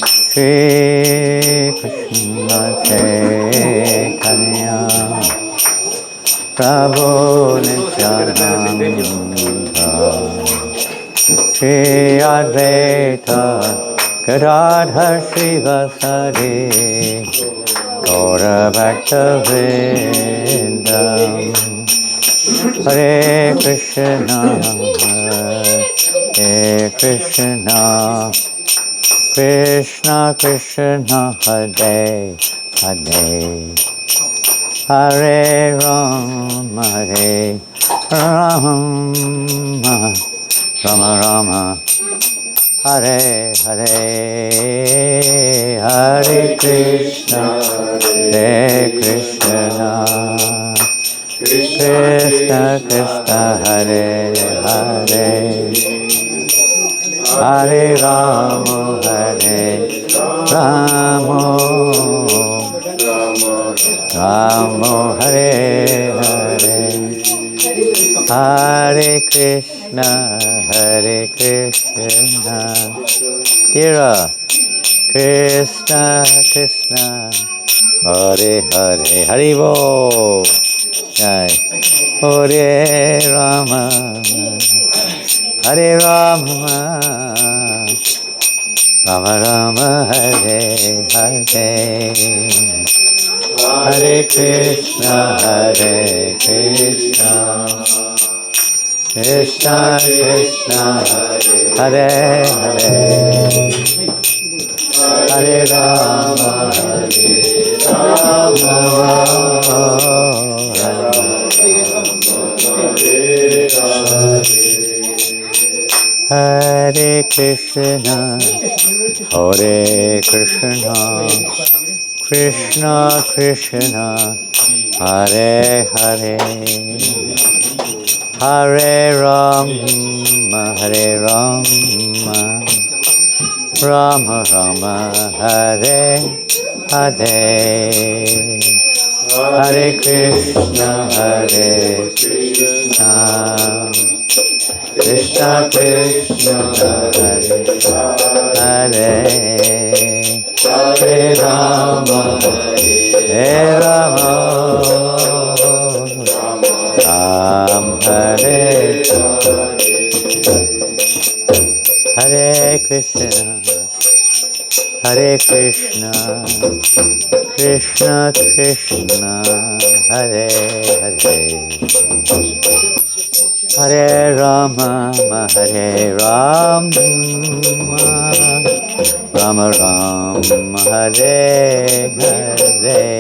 Shri Krishna Chaitanya Prabhu Nityananda Shri Advaita Gadadhar Srivasadi Gaura Bhaktavindam Hare Krishna Hare Krishna Krishna Krishna Hare Hare Hare Rama Hare Rama Rama Rama Hare Hare Hare Krishna Hare Krishna Krishna Krishna Hare Hare Hare Rama Hare Rama Rama Hare Hare Hare Krishna Hare Krishna Tira Krishna Krishna Hare Hare Haribo Jai Hare Rama Hare Rama Rama Rama Hare Hare Hare Krishna Krishna Krishna Hare Hare Hare Rama Hare Krishna Krishna Krishna Hare Hare Hare Rama Rama Rama Hare Hare Hare Krishna Krishna Krishna Hare Hare Hare Rama Ram Hare Hare Krishna Krishna Krishna Hare Hare Hare Rama Rama Rama Hare Hare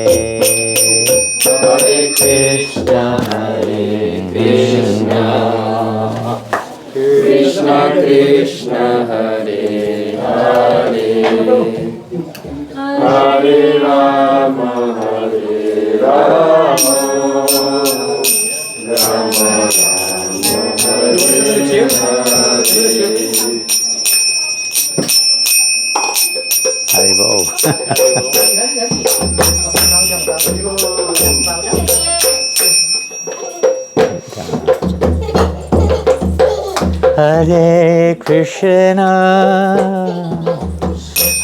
Hare Krishna Krishna Krishna Hare Hare Hare Rama Rama Rama Haribo.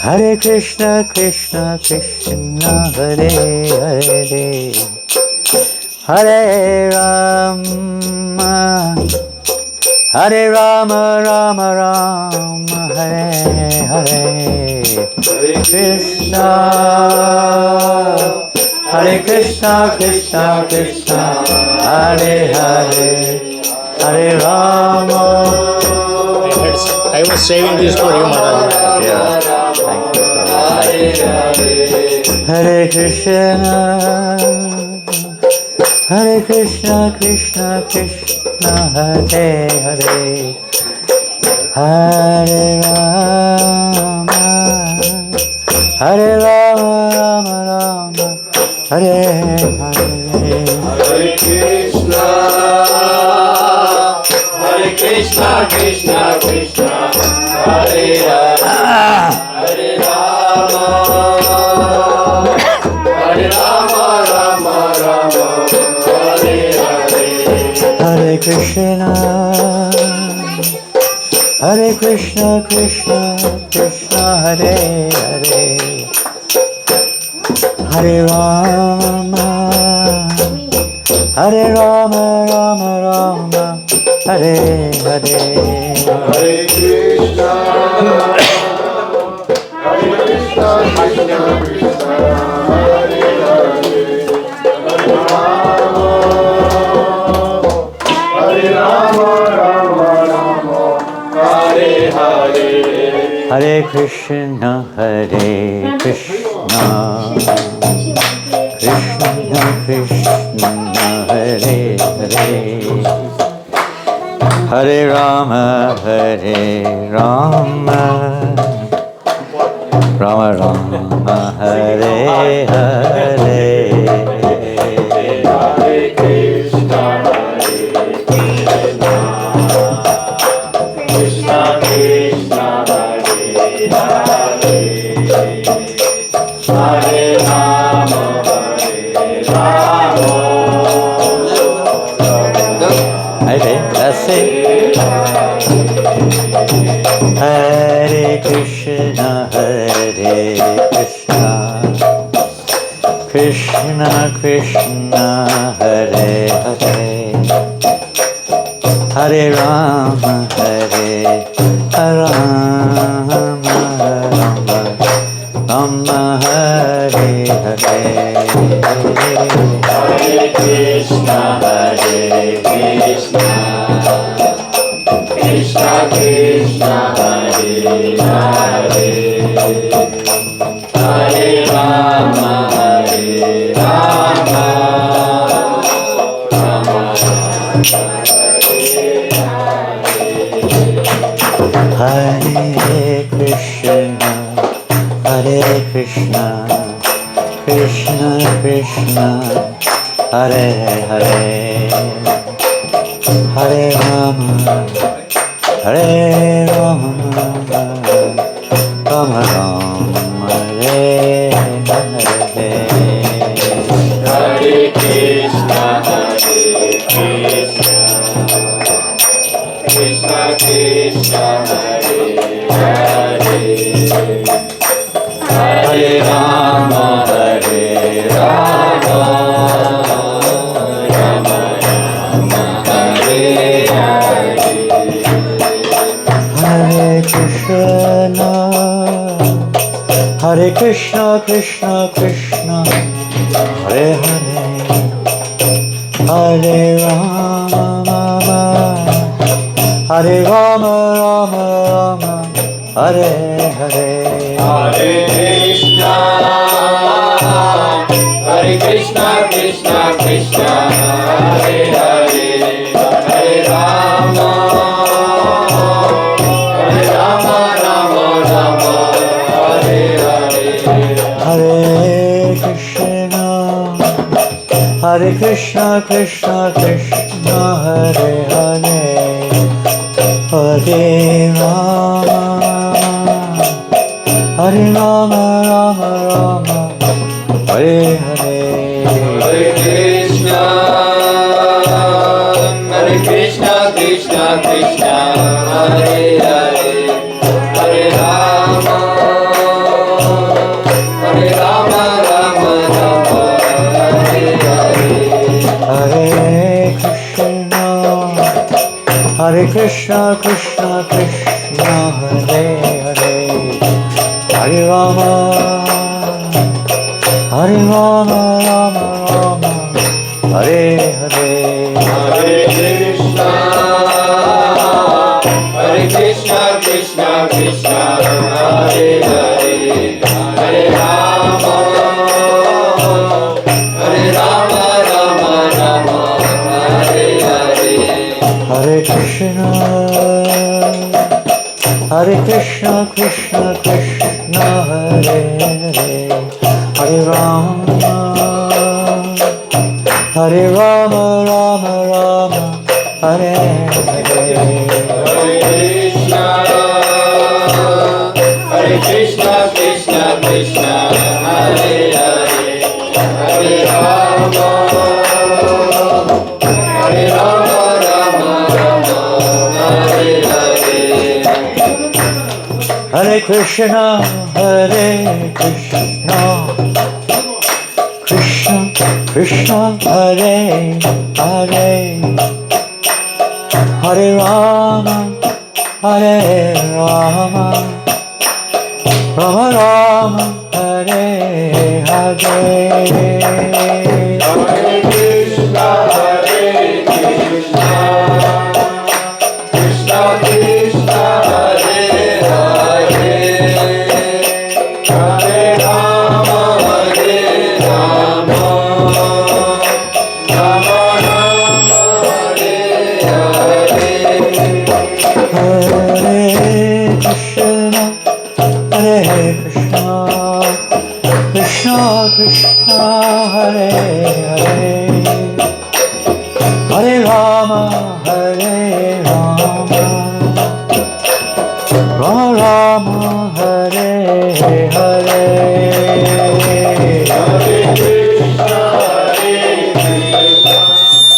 Hare Krishna Krishna Krishna Hare Hare Hare Rama Rama Rama Hare Hare Krishna Krishna Krishna Hare Hare Hare Rama. I was saving this for you, Maharaj. Yeah, thank you so much. Hare Krishna Krishna Krishna Hare Hare Hare Rama Rama Hare Hare Hare Krishna Krishna Krishna Hare Hare Hare Rama Rama Hare Hare Hare Krishna Hare Krishna, Krishna, Krishna, Hare Hare, Hare Rama, Hare Rama, Rama Rama, Hare Hare. Hare Krishna, Hare Krishna, Krishna Krishna, Hare Hare, Hare Rama, Rama Rama, Hare Hare. Hare Krishna, Hare Krishna, Krishna Krishna, Hare Hare, Hare Rama, Hare Rama, Rama Rama, Hare Hare. Hare Krishna, Hare Krishna, Krishna Krishna, Hare Hare, Hare Rama, Hare Rama, Okay, that's it. Hare Krishna, Hare Krishna, Krishna Krishna, Hare Hare, Hare Rama, Hare Rama, Rama Hare Hare. Hare Krishna, Hare Krishna, Krishna Krishna, Hare Hare, Hare Rama, Hare Rama, Rama Hare Krishna, Hare Krishna, Krishna Krishna, Hare Hare, Hare Rama, Hare Rama, Rama Rama, Hare Hare. Hare Krishna, Hare Krishna, Krishna Krishna, Hare Hare, Hare Rama, Hare Rama, Rama Rama, Hare Hare. Hare Krishna, Hare Krishna, Krishna Krishna, Hare Hare, Hare Rama, Hare Rama, Rama Rama, Hare Hare. Hare Krishna, Hare Krishna, Krishna Krishna, Hare Hare, Hare Rama, Hare Rama, Rama Rama, Hare Hare. Hare Krishna, Hare Krishna, Krishna Krishna, Hare Hare, Hare Rama, Hare Rama, Rama Rama, Hare Hare. Hare Krishna, Hare Krishna, Krishna Krishna, Hare Hare, Hare Rama, Hare Rama, Rama Rama, Hare Hare. Hare Krishna, Hare Krishna, Krishna Krishna, Hare Hare, Hare Rama, Hare Rama, Rama Rama, Hare Hare. Hare Krishna, Hare Krishna, Krishna Krishna, Hare Hare, Hare Rama, Hare Rama, Rama Rama, Hare Hare. Hare Krishna, Hare Krishna, Krishna Krishna, Hare Hare, Hare Rama, Hare Rama, Rama Rama, Hare Hare. Hare Krishna, Hare Krishna, Krishna Krishna, Hare Hare, Hare Rama, Hare Rama, Rama Rama, Hare Hare. Hare Krishna, Krishna Krishna, Hare Hare, Hare Rama, Rama Rama, Hare Hare. Hare Krishna, Krishna Krishna, Hare Hare, Hare Rama, Rama Rama, Hare Hare. Hare Krishna,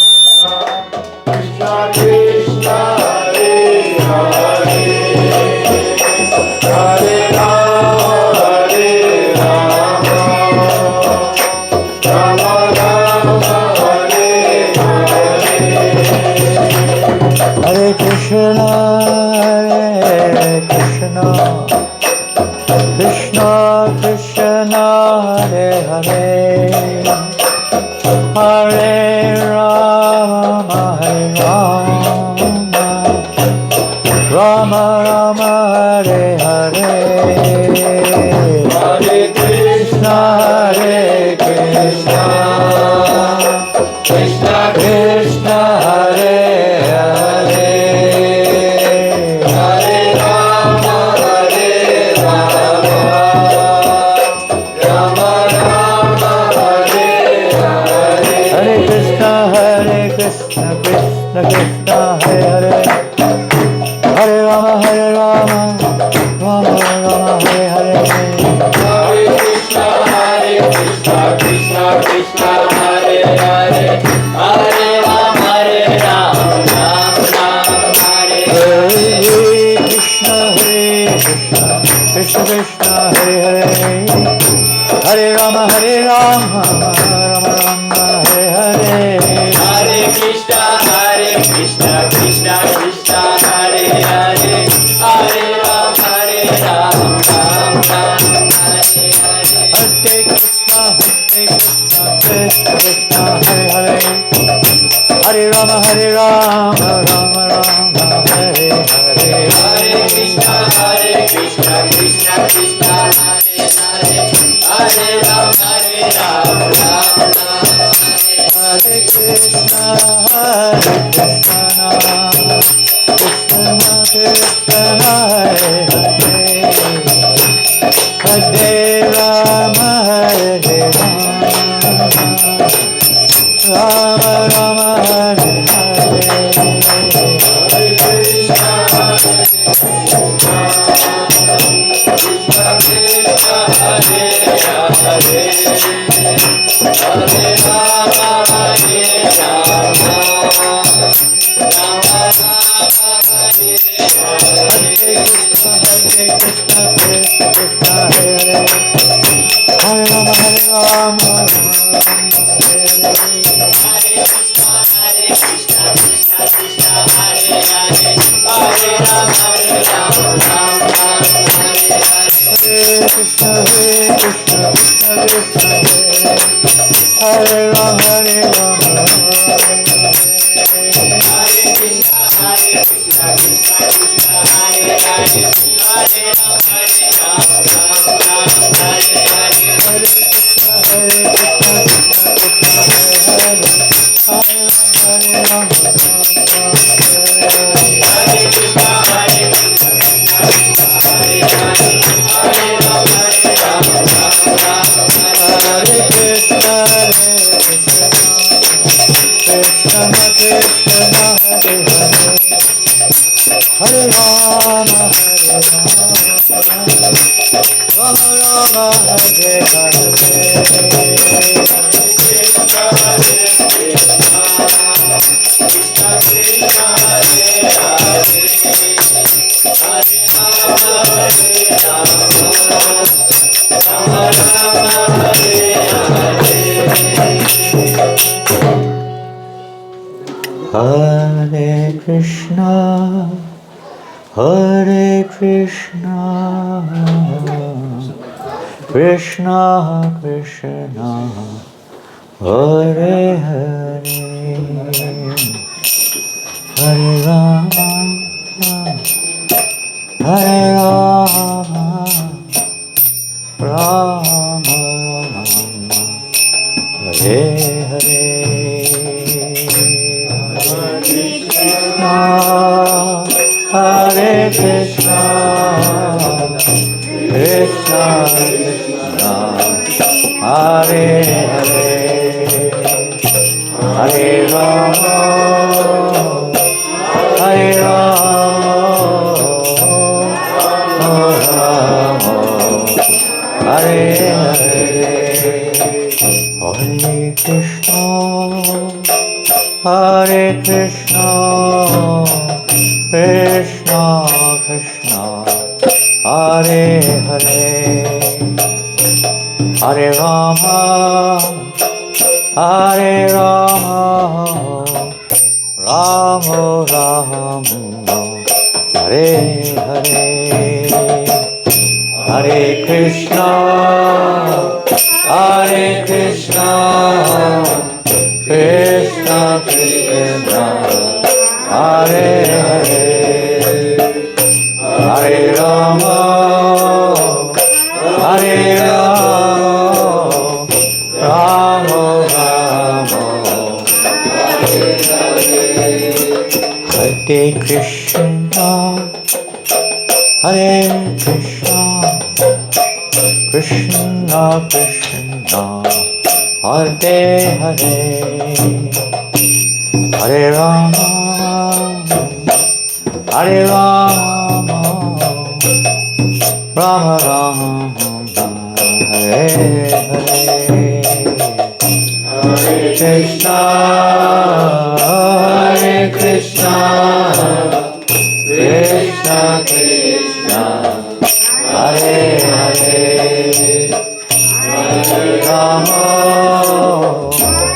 Krishna Krishna, Hare Hare, Hare Rama, Rama Rama, Hare Hare. Hare Krishna, Krishna Hare Hare, Hare Rama, Rama Rama, Hare Hare. Hare Krishna, Krishna Krishna, Hare Hare, Hare Rama, Rama Rama, Hare Hare. Hare Krishna, Krishna Krishna, Hare Hare, Hare Rama, Rama Rama, Hare Hare. Hare Krishna, Krishna Krishna, Hare Hare, Hare Rama, Rama Rama, Hare Hare. Hare Krishna, Krishna Krishna, Hare Hare, Hare Rama, Rama Rama, Hare Hare. Krishna, Krishna, Hare Hare, Hare Rama, Rama Rama, Hare Hare. Hare Krishna, Krishna Krishna, Hare Hare, Hare Rama, Rama Rama, Hare Hare. Hare Krishna, Krishna Krishna, Hare Hare, Hare Rama, Rama Rama, Hare Hare. Hare Krishna, Krishna Krishna, Hare Hare, Hare Rama, Rama Rama, Hare Hare Krishna, Krishna Krishna, Hare Hare, Hare Rama, Rama Rama, Hare Hare. Hare Krishna, Krishna Krishna, Hare Hare, Hare Rama, Rama Hare Hare Krishna, Hare Krishna, Krishna Krishna, Hare Hare, Hare Rama, Hare Rama, Rama Rama, Hare Hare. Hare Krishna, Krishna Krishna, Hare Hare, Hare Rama, Hare Rama, Hare Hare, Hare Krishna, Hare Krishna, Krishna Krishna, Hare Hare, Hare Rama, Hare Rama, Rama Rama, Hare Hare, Hare Krishna, Hare Krishna, Krishna Krishna, Hare Hare, Hare Rama, Hare Rama, Rama Rama, Hare Hare, Hare Krishna, Hare Krishna, Krishna Krishna, Hare Hare, Hare Rama, Hare Rama, Rama Rama, Hare Hare, Hare Krishna, Hare Krishna, Krishna Krishna, Hare Hare, Hare Rama,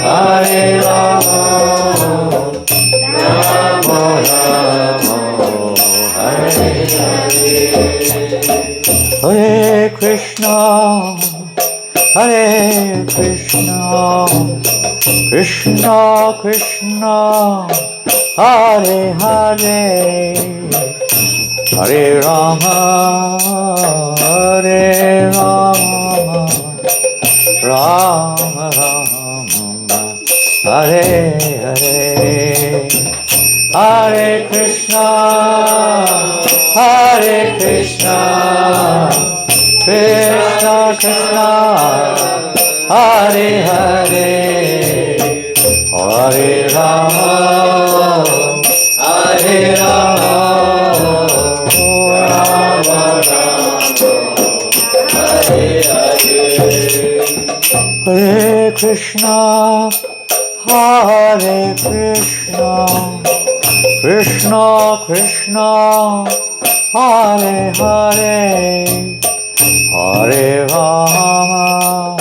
Hare Rama, Rama Rama, Hare Hare, Hare Krishna, Hare Krishna, Krishna Krishna, Hare Hare, Hare Rama, Hare Rama, Rama Rama, Hare Hare, Hare Krishna, Hare Krishna, Krishna Krishna, Hare Hare, Hare Rama, Hare Rama, Rama Rama, Hare Hare, Hare Krishna, Hare Krishna, Krishna Krishna, Hare Hare, Hare Rama,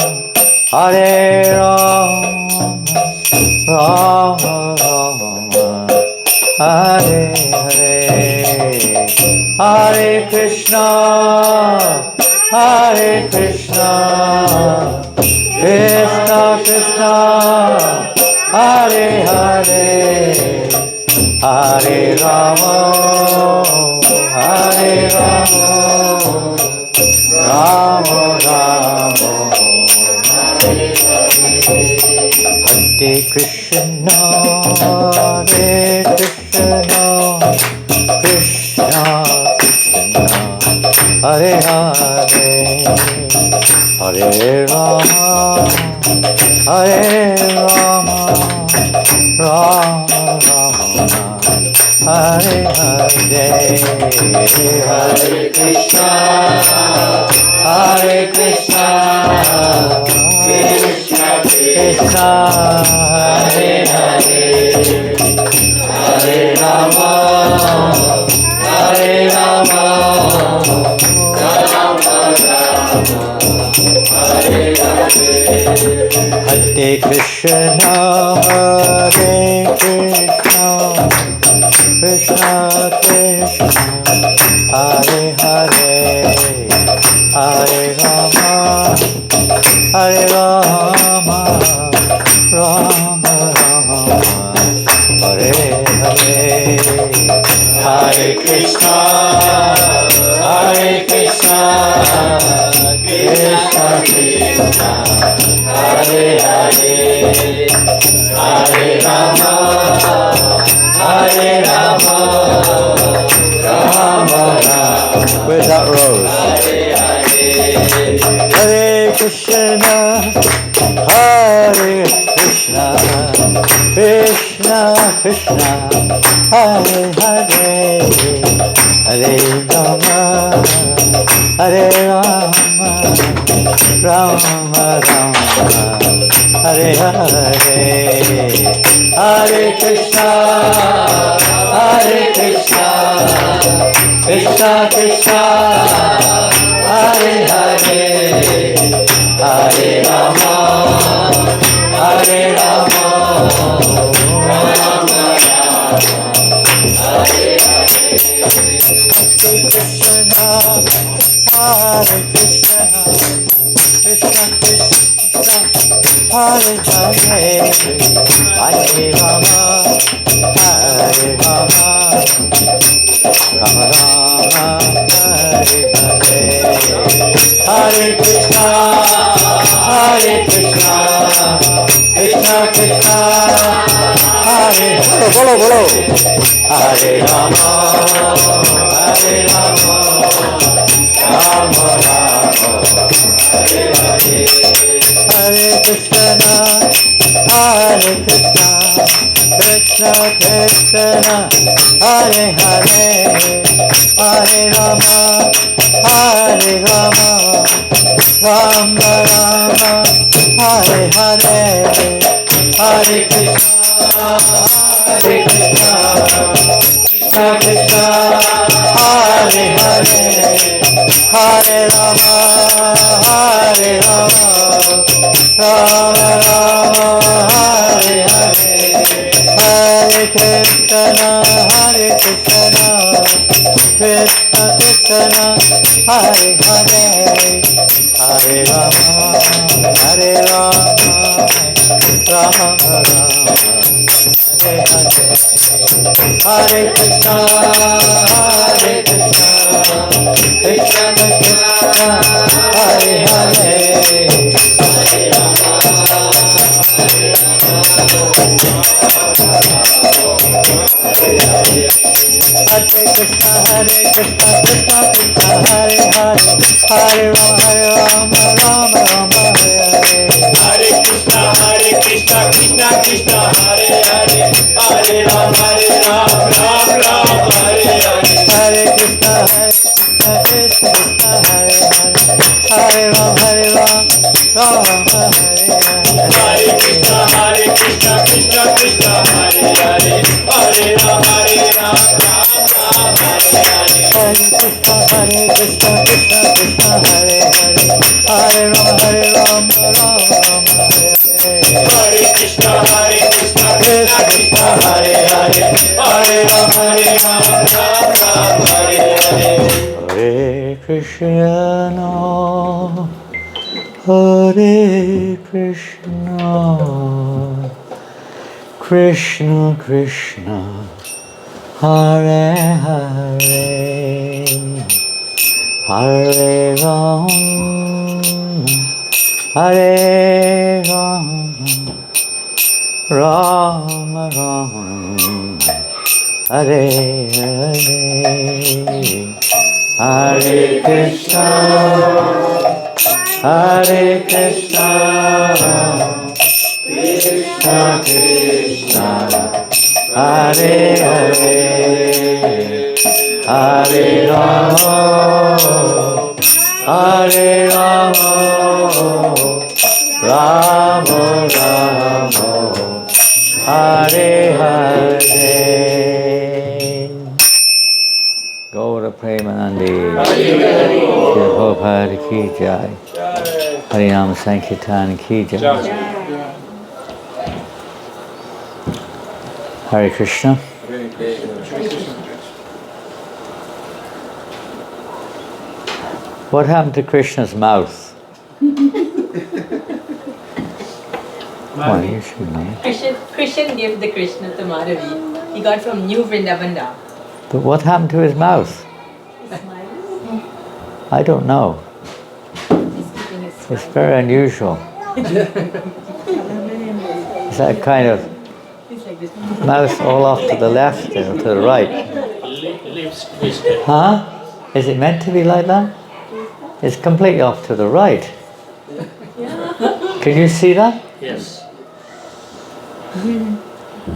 Hare Rama, Rama Rama, Hare Hare, Hare Krishna, Hare Krishna, Krishna Krishna, Hare Hare, Hare Rama, Hare Rama, Rama Rama, Hare Krishna, Hare Krishna, Krishna Krishna, Hare Hare, Hare Rama, Hare Rama, Rama Rama, Hare Hare, Hare Krishna, Hare Krishna, Krishna Krishna, Hare Hare, Hare Rama, Hare Rama, Hare Hare, Hare Krishna, Hare Krishna, Krishna Krishna, Hare Hare, Hare Rama, Hare Rama, Rama Rama, Hare Hare. Hare Krishna, Hare Krishna, Krishna Krishna, Hare Hare, Hare Rama, Hare Rama, Rama Rama, Where's that rose? Hare Hare, Hare Krishna, Hare Krishna, Krishna Krishna, Hare Hare, Hare Rama, Hare Rama, Rama Rama, Hare Hare, Hare Krishna, Hare Krishna, Krishna Krishna, Hare Hare, Hare Rama, Hare Rama, Rama Rama, Hare Hare, Krishna, Hare Krishna, Krishna Krishna, Hare Hare, Hare Rama, Hare Rama, Rama Rama, Hare Hare, Hare Krishna, Hare Krishna, Krishna Krishna, Hare Hare, bolo bolo, Hare Rama, Hare Rama, Rama Rama, Hare Hare, Hare Krishna, Hare Krishna, Krishna Krishna, Hare Hare, Hare Rama, Hare Rama, Rama Rama, Hare Hare, Hare Krishna, Hare Krishna, Krishna Krishna, Hare Hare, Hare Rama, Hare Rama, Rama Rama, Hare Hare, Hare Krishna, Hare Krishna, Krishna Krishna, Hare Hare, Hare Rama, Hare Rama, Rama Rama, Hare Hare, Hare Krishna, Hare Krishna, Krishna Krishna, Hare Hare, Hare Rama, Hare Rama, Hare Hare, Hare Krishna, Krishna Krishna, Hare Hare, Hare Rama, Rama Rama, Hare Hare, Hare Krishna, Krishna Krishna, Hare Hare, Hare Rama, Ram Ram, Hare Hare, Hare Krishna, Krishna Krishna, Hare Hare, Hare Rama, Rama Hare Hare, Hare Krishna, Krishna Krishna, Hare Hare, Hare Rama, Ram Ram, Hare Hare, Hare Krishna, Krishna Krishna, Hare Hare, Hare Rama, Rama Hare Hare, Hare Krishna, Krishna Krishna, Hare Hare, Hare Rama, Ram Ram, Hare Hare, Hare Krishna, Hare Krishna, Krishna Krishna, Hare Hare, Hare Rama, Hare Rama, Rama Rama, Hare Hare, Hare Krishna, Hare Krishna, Krishna Krishna, Hare Hare, Hare Rama, Hare Rama, Rama Rama, Hare Hare. Gaura Premanandi, Prabhupada ki jai. Harinam Sankirtan ki jai. Hare Krishna. What happened to Krishna's mouth? Why you should know. Christian gave the Krishna to Madhavi. He got from New Vrindavanda. But what happened to his mouth? I don't know. He's keeping his It's smile. very unusual. Is that kind of He's like this. mouth all off to the left and to the right? Lips twisted. Huh? Is it meant to be like that? It's completely off to the right. Can you see that? Yes.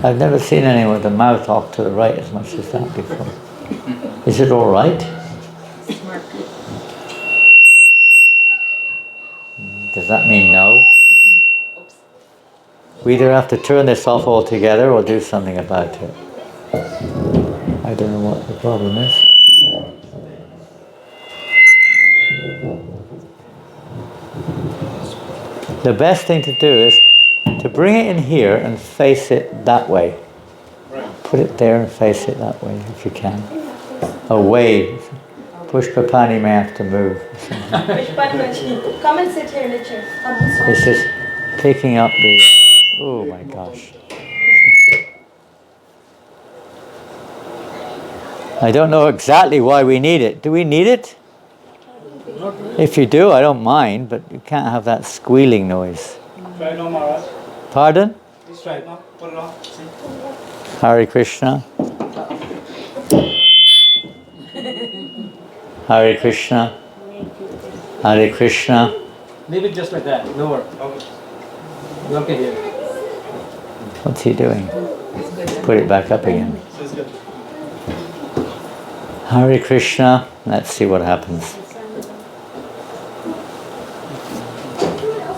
I've never seen anyone with the mouth off to the right as much as that before. Is it all right? Does that mean no? We either have to turn this off altogether or do something about it. I don't know what the problem is. The best thing to do is to bring it in here and face it that way. Put it there and face it that way if you can. Away. Pushpapani may have to move. Come and sit here in the chair. It's just picking up the... Oh my gosh. I don't know exactly why we need it. Do we need it? If you do, I don't mind, but you can't have that squealing noise. Try no, Maharaj. Pardon? Please try. No, put it on. See? Hare Krishna. Hare Krishna. Hare Krishna. Leave it just like that. Lower. Okay. Okay here. What's he doing? Put it back up again. So it's good. Hare Krishna. Let's see what happens.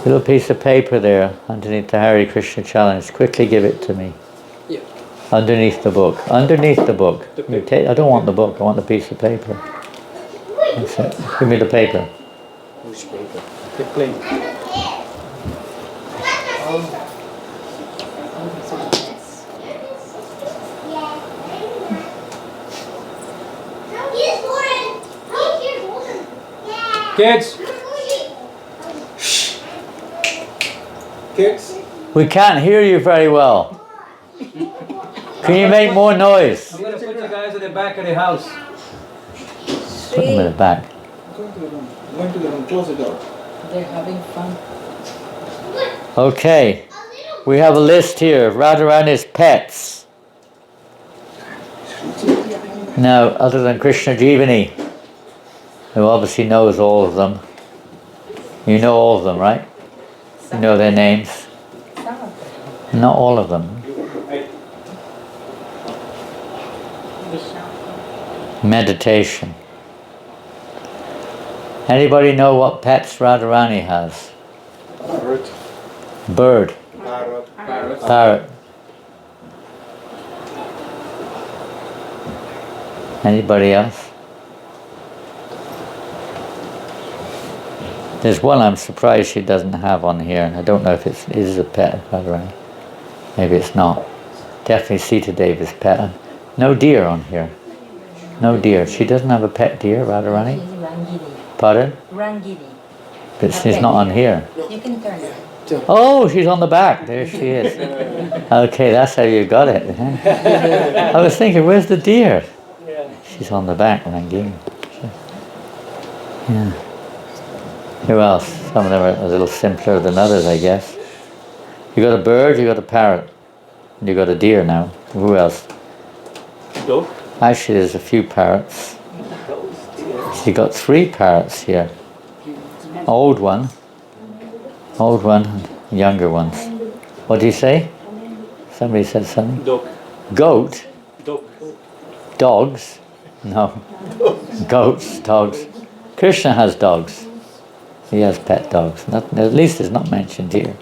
Little piece of paper there underneath the Hare Krishna challenge. Quickly give it to me. Yeah. Underneath the book. Underneath the book. You take, I don't want the book. I want the piece of paper. That's it. Give me the paper. Which paper? Keep playing. Kids! Kids! We can't hear you very well. Can you make more noise? I'm gonna put you guys at the back of the house. Put them in the back. Go to the room. Go into the room. Close the door. They're having fun. Okay. We have a list here. Radharani's pets. Now, other than Krishna Jivani, who obviously knows all of them. You know all of them, right? You know their names. Some of them. Not all of them. Meditation. Anybody know what pets Radharani has? Parrot. Bird. Parrot. Parrot. Anybody else? There's one I'm surprised she doesn't have on here. I don't know if it is a pet of Radharani. Maybe it's not. Definitely Sita Devi's pet. No deer on here. No deer. She doesn't have a pet deer, Radharani? She's Rangini. Pardon? Rangini. But she's not on here. You can turn it. Oh, she's on the back. There she is. Okay, that's how you got it. I was thinking, where's the deer? She's on the back, Rangini. Yeah. Who else? Some of them are a little simpler than others, I guess. You got a bird, you got a parrot. And you got a deer now. Who else? Dog. Actually, there's a few parrots. She got 3 parrots here. Old one, and younger ones. What do you say? Somebody said something? Dog. Goat? Dog. Dogs? No. Goats, dogs. Krishna has dogs. He has pet dogs. Not, at least it's not mentioned here.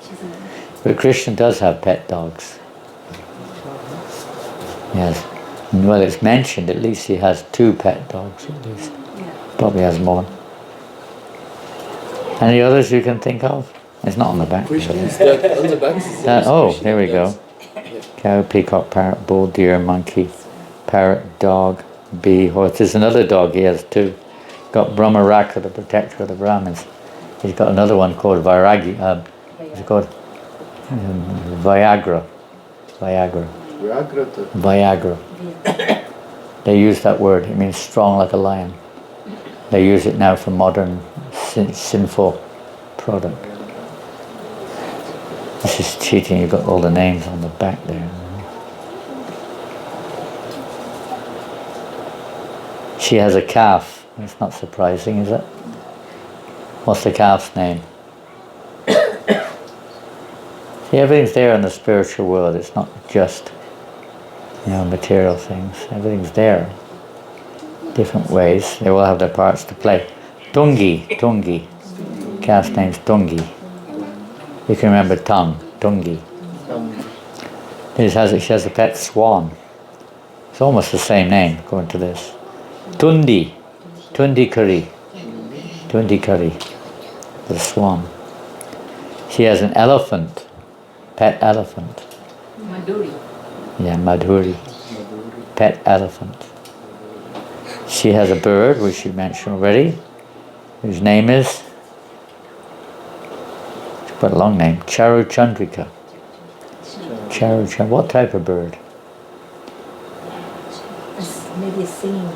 But Krishna does have pet dogs. Yes. Well, it's mentioned, at least he has 2 pet dogs, at least. Probably has more. Any others you can think of? It's not on the back. Is it? That, on the back is Oh, Krishna there we does. go. Cow, peacock, parrot, bull, deer, monkey, parrot, dog, bee, horse. There's another dog he has too. Got Brahmaraka, the protector of the Brahmins. He's got another one called Vairagi. What's it called? Viagra. Viagra. Vyagrata. Viagra. They use that word. It means strong like a lion. They use it now for modern sinful product. This is cheating. You've got all the names on the back there. She has a calf. It's not surprising, is it? What's the calf's name? See, everything's there in the spiritual world. It's not just, material things. Everything's there. Different ways. They all have their parts to play. Tungi. Calf's name's Tungi. You can remember Tungi. She has a pet swan. It's almost the same name, according to this. Tundi curry, the swan. She has an elephant, pet elephant. Madhuri. Yeah, Madhuri, pet elephant. She has a bird, which you mentioned already, whose name is, it's quite a long name, Charu Chandrika. What type of bird? Maybe a singing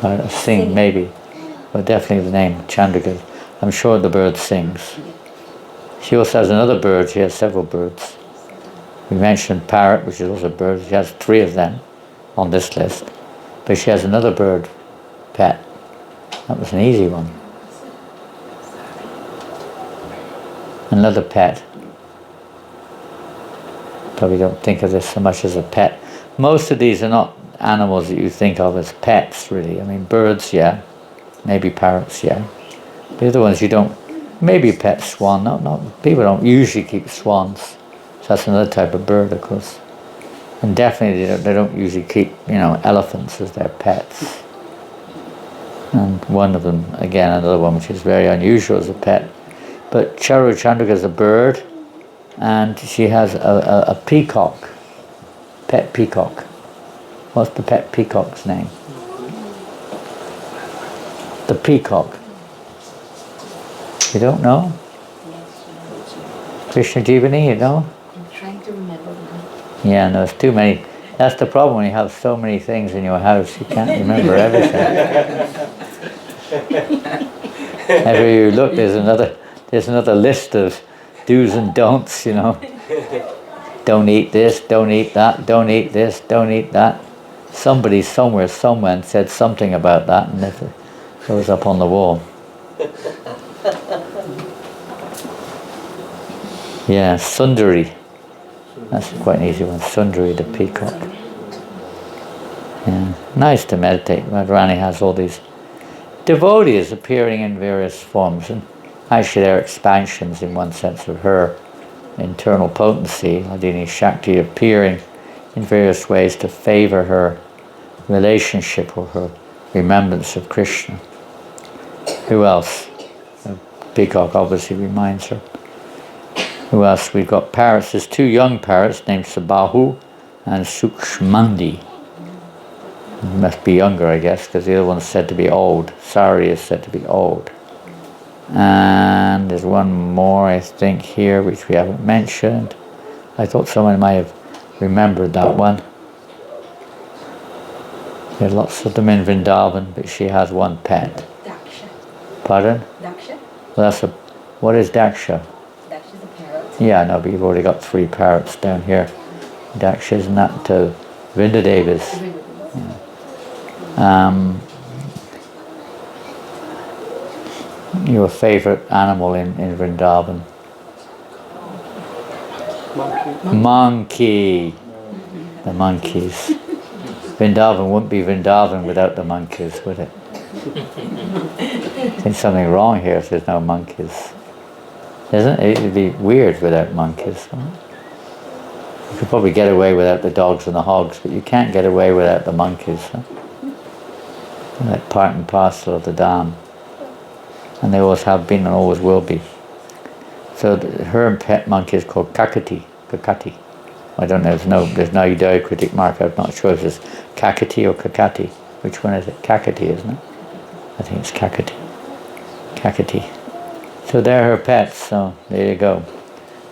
bird. Sing, maybe. But definitely the name, Chandrika. I'm sure the bird sings. She also has another bird. She has several birds. We mentioned parrot, which is also a bird. She has 3 of them on this list. But she has another bird, pet. That was an easy one. Another pet. Probably don't think of this so much as a pet. Most of these are not animals that you think of as pets, really. I mean, birds, yeah. Maybe parrots, yeah. The other ones you don't. Maybe a pet swan. Not. People don't usually keep swans. So that's another type of bird, of course. And definitely they don't usually keep, elephants as their pets. And one of them, again, another one which is very unusual as a pet. But Charu Chandrika is a bird, and she has a peacock, pet peacock. What's the pet peacock's name? The peacock. You don't know? Krishna Jivani, you know? I'm trying to remember now. Yeah, no, it's too many. That's the problem when you have so many things in your house, you can't remember everything. Everywhere you look, there's another list of do's and don'ts, Don't eat this, don't eat that, don't eat this, don't eat that. Somebody somewhere, someone said something about that, and it goes up on the wall. Yeah, Sundari. That's quite an easy one. Sundari, the peacock. Yeah, nice to meditate. Radharani has all these devotees appearing in various forms, and actually they're expansions in one sense of her internal potency, Hladini Shakti, appearing in various ways to favor her relationship or her remembrance of Krishna. Who else? The peacock obviously reminds her. Who else? We've got parrots. There's 2 young parrots named Sabahu and Sukshmandi. Must be younger, I guess, because the other one's said to be old. Sari is said to be old. And there's one more, I think, here, which we haven't mentioned. I thought someone might have remembered that one. There are lots of them in Vrindavan, but she has one pet. Daksha. Pardon? Daksha? Well, what is Daksha? Daksha's a parrot. Yeah, no, but you've already got 3 parrots down here. Daksha, isn't that Vrindadeva's? Your favourite animal in Vrindavan? Monkey. The monkeys. Vrindavan wouldn't be Vrindavan without the monkeys, would it? There's something wrong here if there's no monkeys. Isn't it? It'd be weird without monkeys. You could probably get away without the dogs and the hogs, but you can't get away without the monkeys. Like part and parcel of the Dham. And they always have been and always will be. So her pet monkey is called Kakati. I don't know, there's no diacritic mark. I'm not sure if it's Kakati or Kakati. Which one is it? Kakati, isn't it? I think it's Kakati. So they're her pets, so there you go.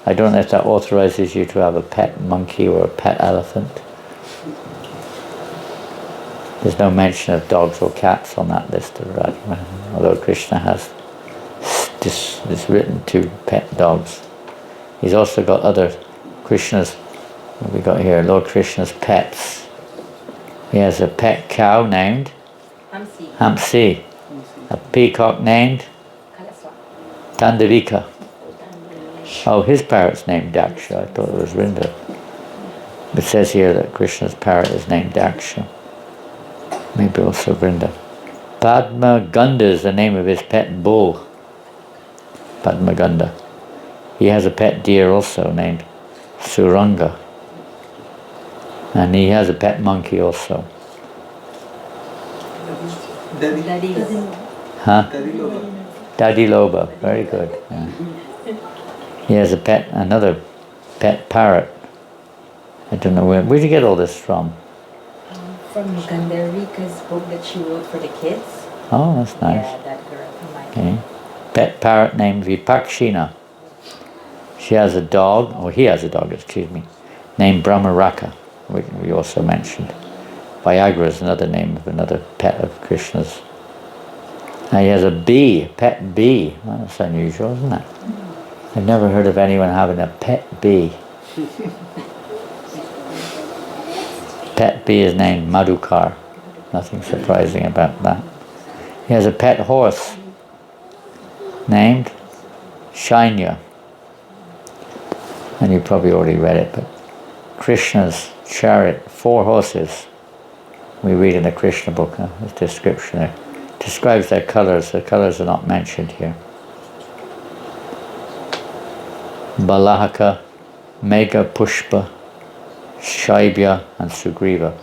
I don't know if that authorizes you to have a pet monkey or a pet elephant. There's no mention of dogs or cats on that list of Radha, although Krishna has this written to pet dogs. He's also got other Krishna's, what we got here, Lord Krishna's pets. He has a pet cow named Hamsi, a peacock named Tandarika. Oh, his parrot's named Daksha. I thought it was Rinda. It says here that Krishna's parrot is named Daksha. Maybe also Vrinda. Padma Ganda is the name of his pet bull. Padma Ganda. He has a pet deer also named Suranga. And he has a pet monkey also. Huh? Daddy Loba. Very good. Yeah. He has another pet parrot. I don't know where'd you get all this from? From Gandharvika's book that she wrote for the kids. Oh, that's nice. Yeah, that girl from my Okay. Pet parrot named Vipakshina. She has a dog, or he has a dog, excuse me, named Brahmaraka, which we also mentioned. Vyagra is another name of another pet of Krishna's. Now he has a bee, a pet bee. Well, that's unusual, isn't it? I've never heard of anyone having a pet bee. Pet bee is named Madhukar. Nothing surprising about that. He has a pet horse named Shainya. And you probably already read it, but Krishna's chariot, 4 horses. We read in the Krishna book, this description there. Describes their colors. The colors are not mentioned here. Balahaka, Megha Pushpa, Shaibya and Sugriva.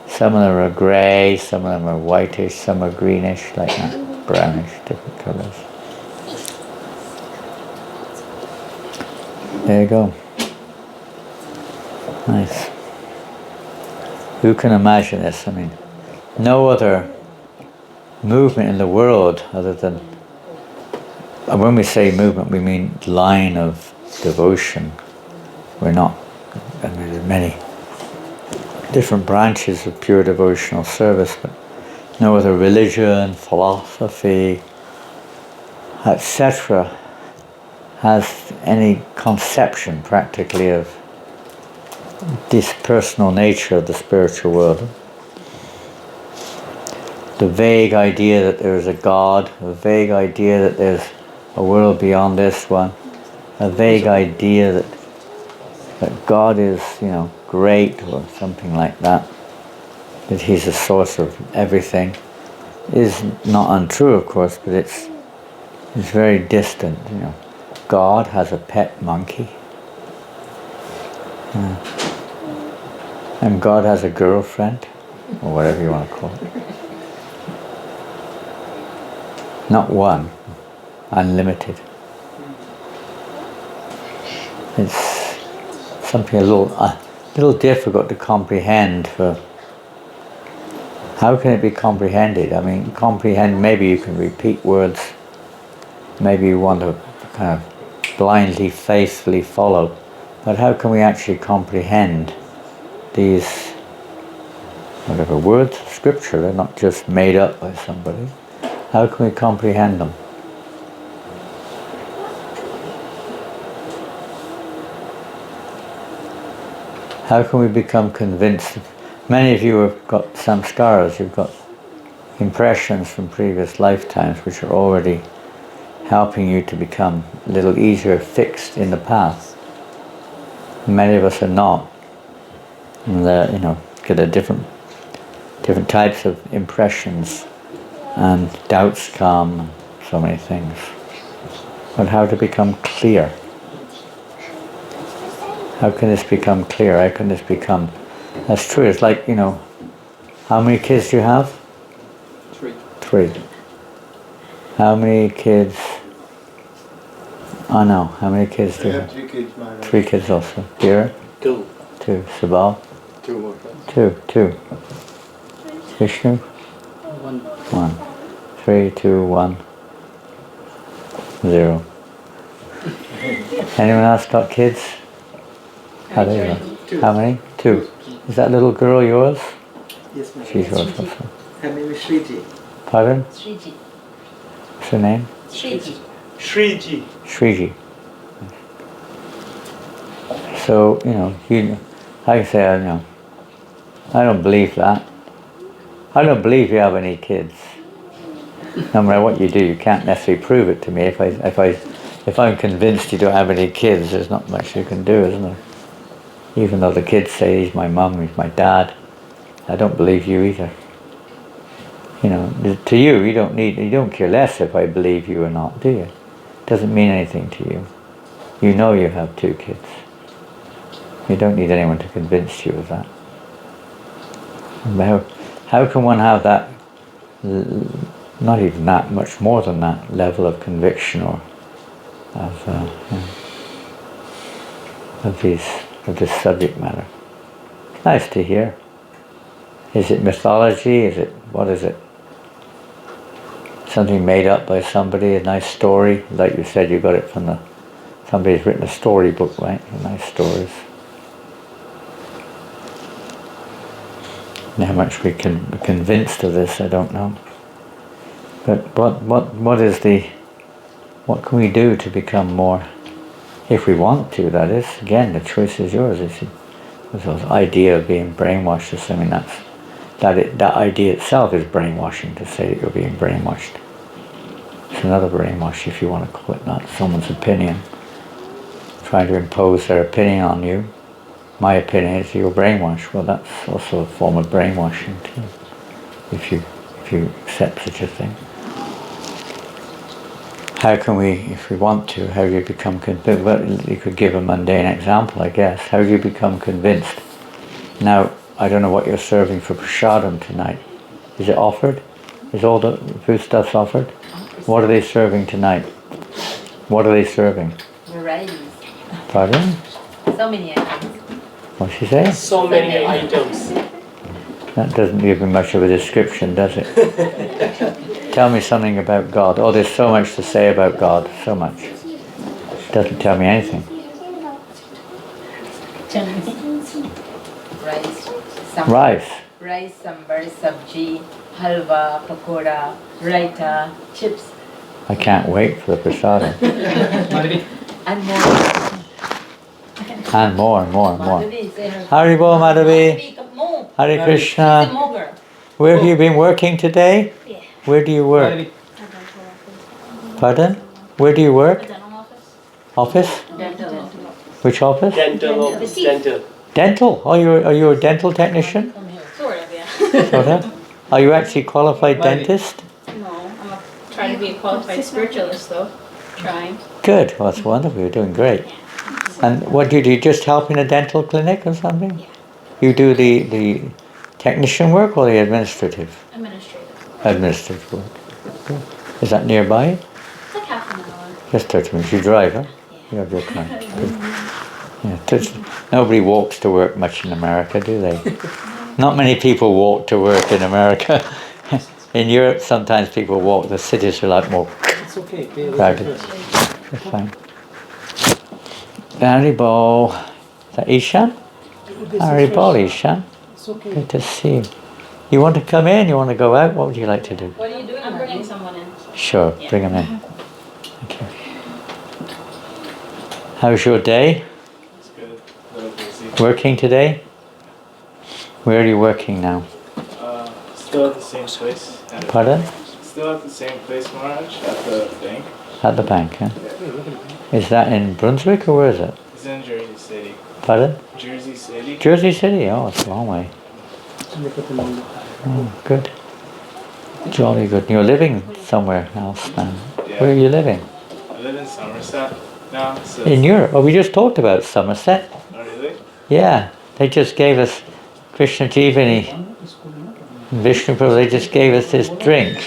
Some of them are grey, some of them are whitish, some are greenish, like that, brownish, different colours. There you go. Nice. Who can imagine this? I mean, no other movement in the world other than, and when we say movement, we mean line of devotion. We're not, I mean, there are many different branches of pure devotional service, but no other religion, philosophy, etc. has any conception practically of this personal nature of the spiritual world. The vague idea that there is a God, a vague idea that there's a world beyond this one, a vague idea that God is, great or something like that, that he's the source of everything, is not untrue, of course, but it's very distant. God has a pet monkey, and God has a girlfriend, or whatever you want to call it. Not one, unlimited. It's something a little difficult to comprehend. How can it be comprehended? I mean, comprehend, maybe you can repeat words, maybe you want to kind of blindly, faithfully follow, but how can we actually comprehend these, whatever words, scripture? They're not just made up by somebody. How can we comprehend them? How can we become convinced? Many of you have got samskaras, you've got impressions from previous lifetimes which are already helping you to become a little easier fixed in the path. Many of us are not. And get a different types of impressions, and doubts come, and so many things. But how to become clear? How can this become clear? How can this become... That's true. It's like, how many kids do you have? 3. 3. How many kids? Oh no, how many kids do I you have have? 3 kids, man. 3 kids also. Dear? 2. 2. Sabal? 2 more. 2. Vishnu? One. 1. 3, 2, 1, 0. Anyone else got kids? How do you know? 2. How many? 2. Is that little girl yours? Yes, ma'am. She's yours also. Her name is Shriji. Pardon? Shriji. What's her name? Shriji. Shriji. Shriji. So, like I say, I don't believe that. I don't believe you have any kids. No matter what you do, you can't necessarily prove it to me. If I'm convinced you don't have any kids, there's not much you can do, isn't there? Even though the kids say he's my mum, he's my dad, I don't believe you either. To you, you don't care less if I believe you or not, do you? It doesn't mean anything to you. You know you have 2 kids. You don't need anyone to convince you of that. How can one have that, not even that, much more than that level of conviction or of this subject matter? It's nice to hear. Is it mythology? What is it? Something made up by somebody, a nice story? Like you said, you got it from somebody's written a storybook, right? Nice stories. And how much we can be convinced of this, I don't know. But what can we do to become more, if we want to, that is? Again, the choice is yours. This idea of being brainwashed is something that idea itself is brainwashing, to say that you're being brainwashed. It's another brainwash, if you want to call it, not someone's opinion. Trying to impose their opinion on you. My opinion is you're brainwashed. Well, that's also a form of brainwashing too, if you accept such a thing. How can we, if we want to, how do you become convinced? Well, you could give a mundane example, I guess. How do you become convinced? Now, I don't know what you're serving for prasadam tonight. Is it offered? Is all the food stuffs offered? What are they serving tonight? What are they serving? Varieties. Pardon? So many items. What's she say? So many items. That doesn't give me much of a description, does it? Tell me something about God. Oh, there's so much to say about God. So much. Doesn't tell me anything. Rice. Rice, sambar, sabji, halwa, pakoda, raita, chips, I can't wait for the prasadam. and more. And more and more and more. Madhavi, say her. Haribol Madhavi. Madhavi, come more. Hare She's a Krishna. mover. Where have you been working today? Yeah. Where do you work? A dental office. Pardon? Where do you A work? dental office. Office? Dental. Which office? Dental office. Dental. Dental. Oh, are you a dental technician? Sort of, yeah. Sort of. Are you actually qualified dentist? No, trying to be a qualified spiritualist though. Trying. Good. Well, that's wonderful. You're doing great. And what do you do? You just help in a dental clinic or something? Yeah. You do the technician work or the administrative? Administrative. Administrative work. Good. Is that nearby? It's like half an hour. Just 30 minutes. You drive, huh? You have your car. Good. Yeah, nobody walks to work much in America, do they? Not many people walk to work in America. In Europe, sometimes people walk. The cities are like more It's okay. crowded. That's fine. Haribol. Is that Ishan? Haribol, Ishan. It's okay. Good to see you. You want to come in? You want to go out? What would you like to do? What are you doing? I'm bringing Marty? someone in. Sure, Yeah. bring them in. Thank you. How's your day? It's good. A little busy. Working today? Where are you working now? Still at the same place. Pardon? Still at the same place, Maharaj, at the bank. At the bank, huh? Is that in Brunswick or where is it? It's in Jersey City. Pardon? Jersey City. Jersey City? Oh, it's a long way. Oh, good. Jolly good. You're living somewhere else now. Yeah. Where are you living? I live in Somerset now. So In Europe. Oh, we just talked about Somerset. Oh, really? Yeah. They just gave us Krishna Jivani, Vishnu Prabhu, they just gave us this drink.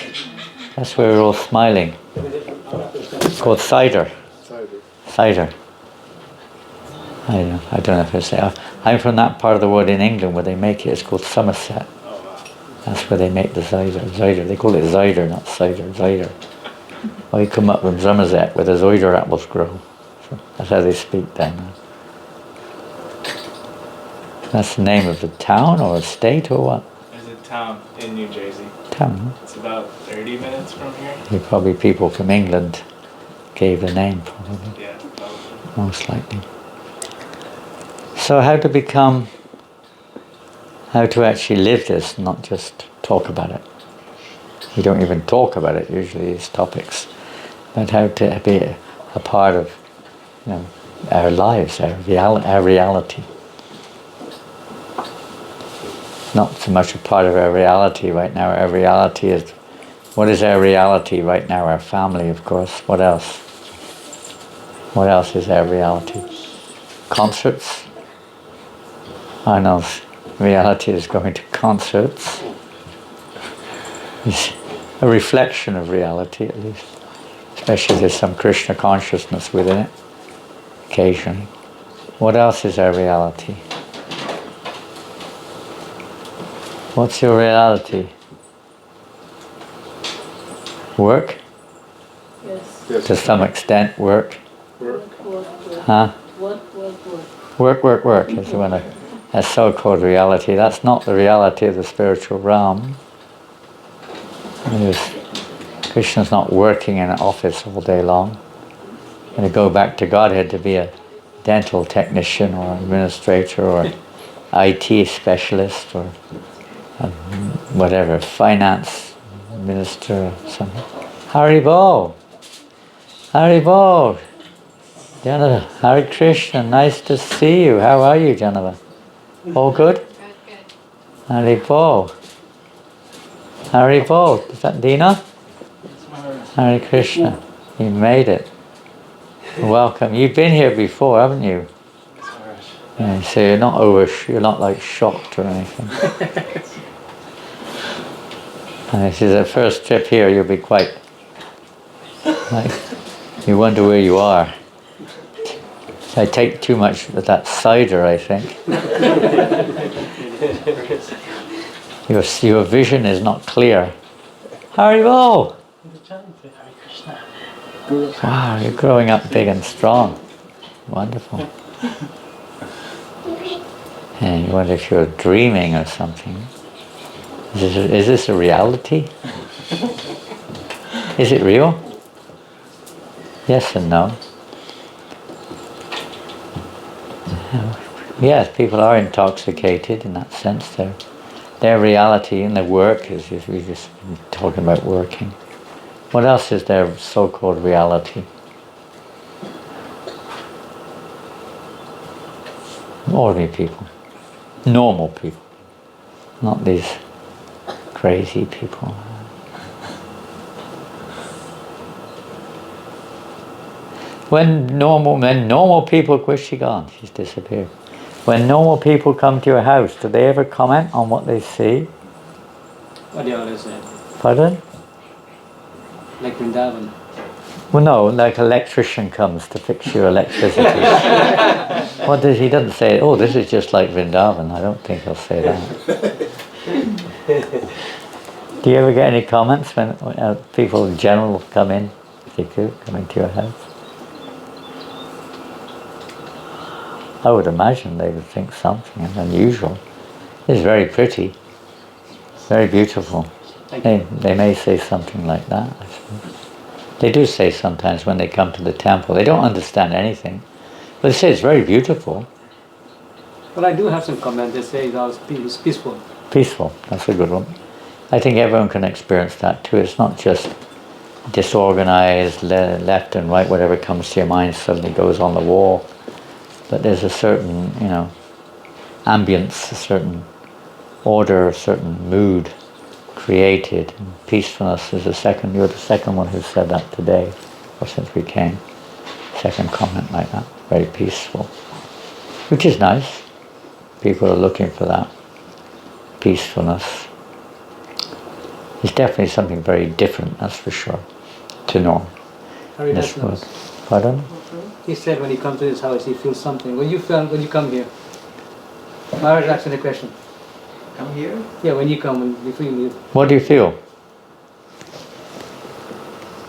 That's where we're all smiling. It's called cider. Cider. I don't know if it's there. I'm from that part of the world in England where they make it. It's called Somerset. That's where they make the cider. Cider. They call it cider, not cider. Cider. I come up from Somerset where the cider apples grow. So that's how they speak down there. That's the name of the town or a state or what? There's a town in New Jersey. Town. Huh? It's about 30 minutes from here. Probably people from England gave the name, probably. Yeah, probably. Most likely. So how to actually live this, not just talk about it. We don't even talk about it usually, these topics, but how to be a part of, our lives, our reality. Not so much a part of our reality right now. Our reality is, what is our reality right now? Our family, of course. What else? What else is our reality? Concerts. I know reality is going to concerts. It's a reflection of reality, at least. Especially if there's some Krishna consciousness within it, occasionally. What else is our reality? What's your reality? Work? Yes. To some extent, work. Work. Huh? Work is one of a so-called reality. That's not the reality of the spiritual realm. Krishna's not working in an office all day long. When you go back to Godhead to be a dental technician or administrator or IT specialist or whatever, finance minister or something. Haribol! Haribol! Janava, Hare Krishna, nice to see you. How are you, Janava? All good? Haribol. Haribol. Is that Dina? Hare Krishna. You made it. Welcome. You've been here before, haven't you? Yeah, so you're not like shocked or anything. And this is the first trip here, you'll be quite you wonder where you are. I take too much of that cider, I think. Your vision is not clear. Haribol! Wow, you're growing up big and strong. Wonderful. And you wonder if you're dreaming or something. Is this a reality? Is it real? Yes and no. Yes, people are intoxicated in that sense. Their reality and their work is we're just talking about working. What else is their so-called reality? Ordinary people. Normal people. Not these crazy people. When normal people, where's she gone? She's disappeared. When normal people come to your house, do they ever comment on what they see? What do you always say? Pardon? Like Vrindavan. Well, no, like an electrician comes to fix your electricity. He doesn't say, oh, this is just like Vrindavan. I don't think he'll say that. Do you ever get any comments when people in general come in, if they could, come into your house? I would imagine they would think something unusual. It's very pretty, very beautiful. They may say something like that, I suppose. They do say sometimes when they come to the temple, they don't understand anything, but they say it's very beautiful. Well, I do have some comments. They say it's peaceful. Peaceful, that's a good one. I think everyone can experience that too. It's not just disorganized, left and right, whatever comes to your mind suddenly goes on the wall. But there's a certain, ambience, a certain order, a certain mood created. And peacefulness is you're the second one who said that today, or since we came. Second comment like that, very peaceful. Which is nice. People are looking for that peacefulness. It's definitely something very different, that's for sure, to norm Harry in this has world. noticed. Pardon? He said when he comes to his house, he feels something. What do you feel when you come here? Maharaj asking the question. Come here. Yeah, when you come, when you feel it. What do you feel?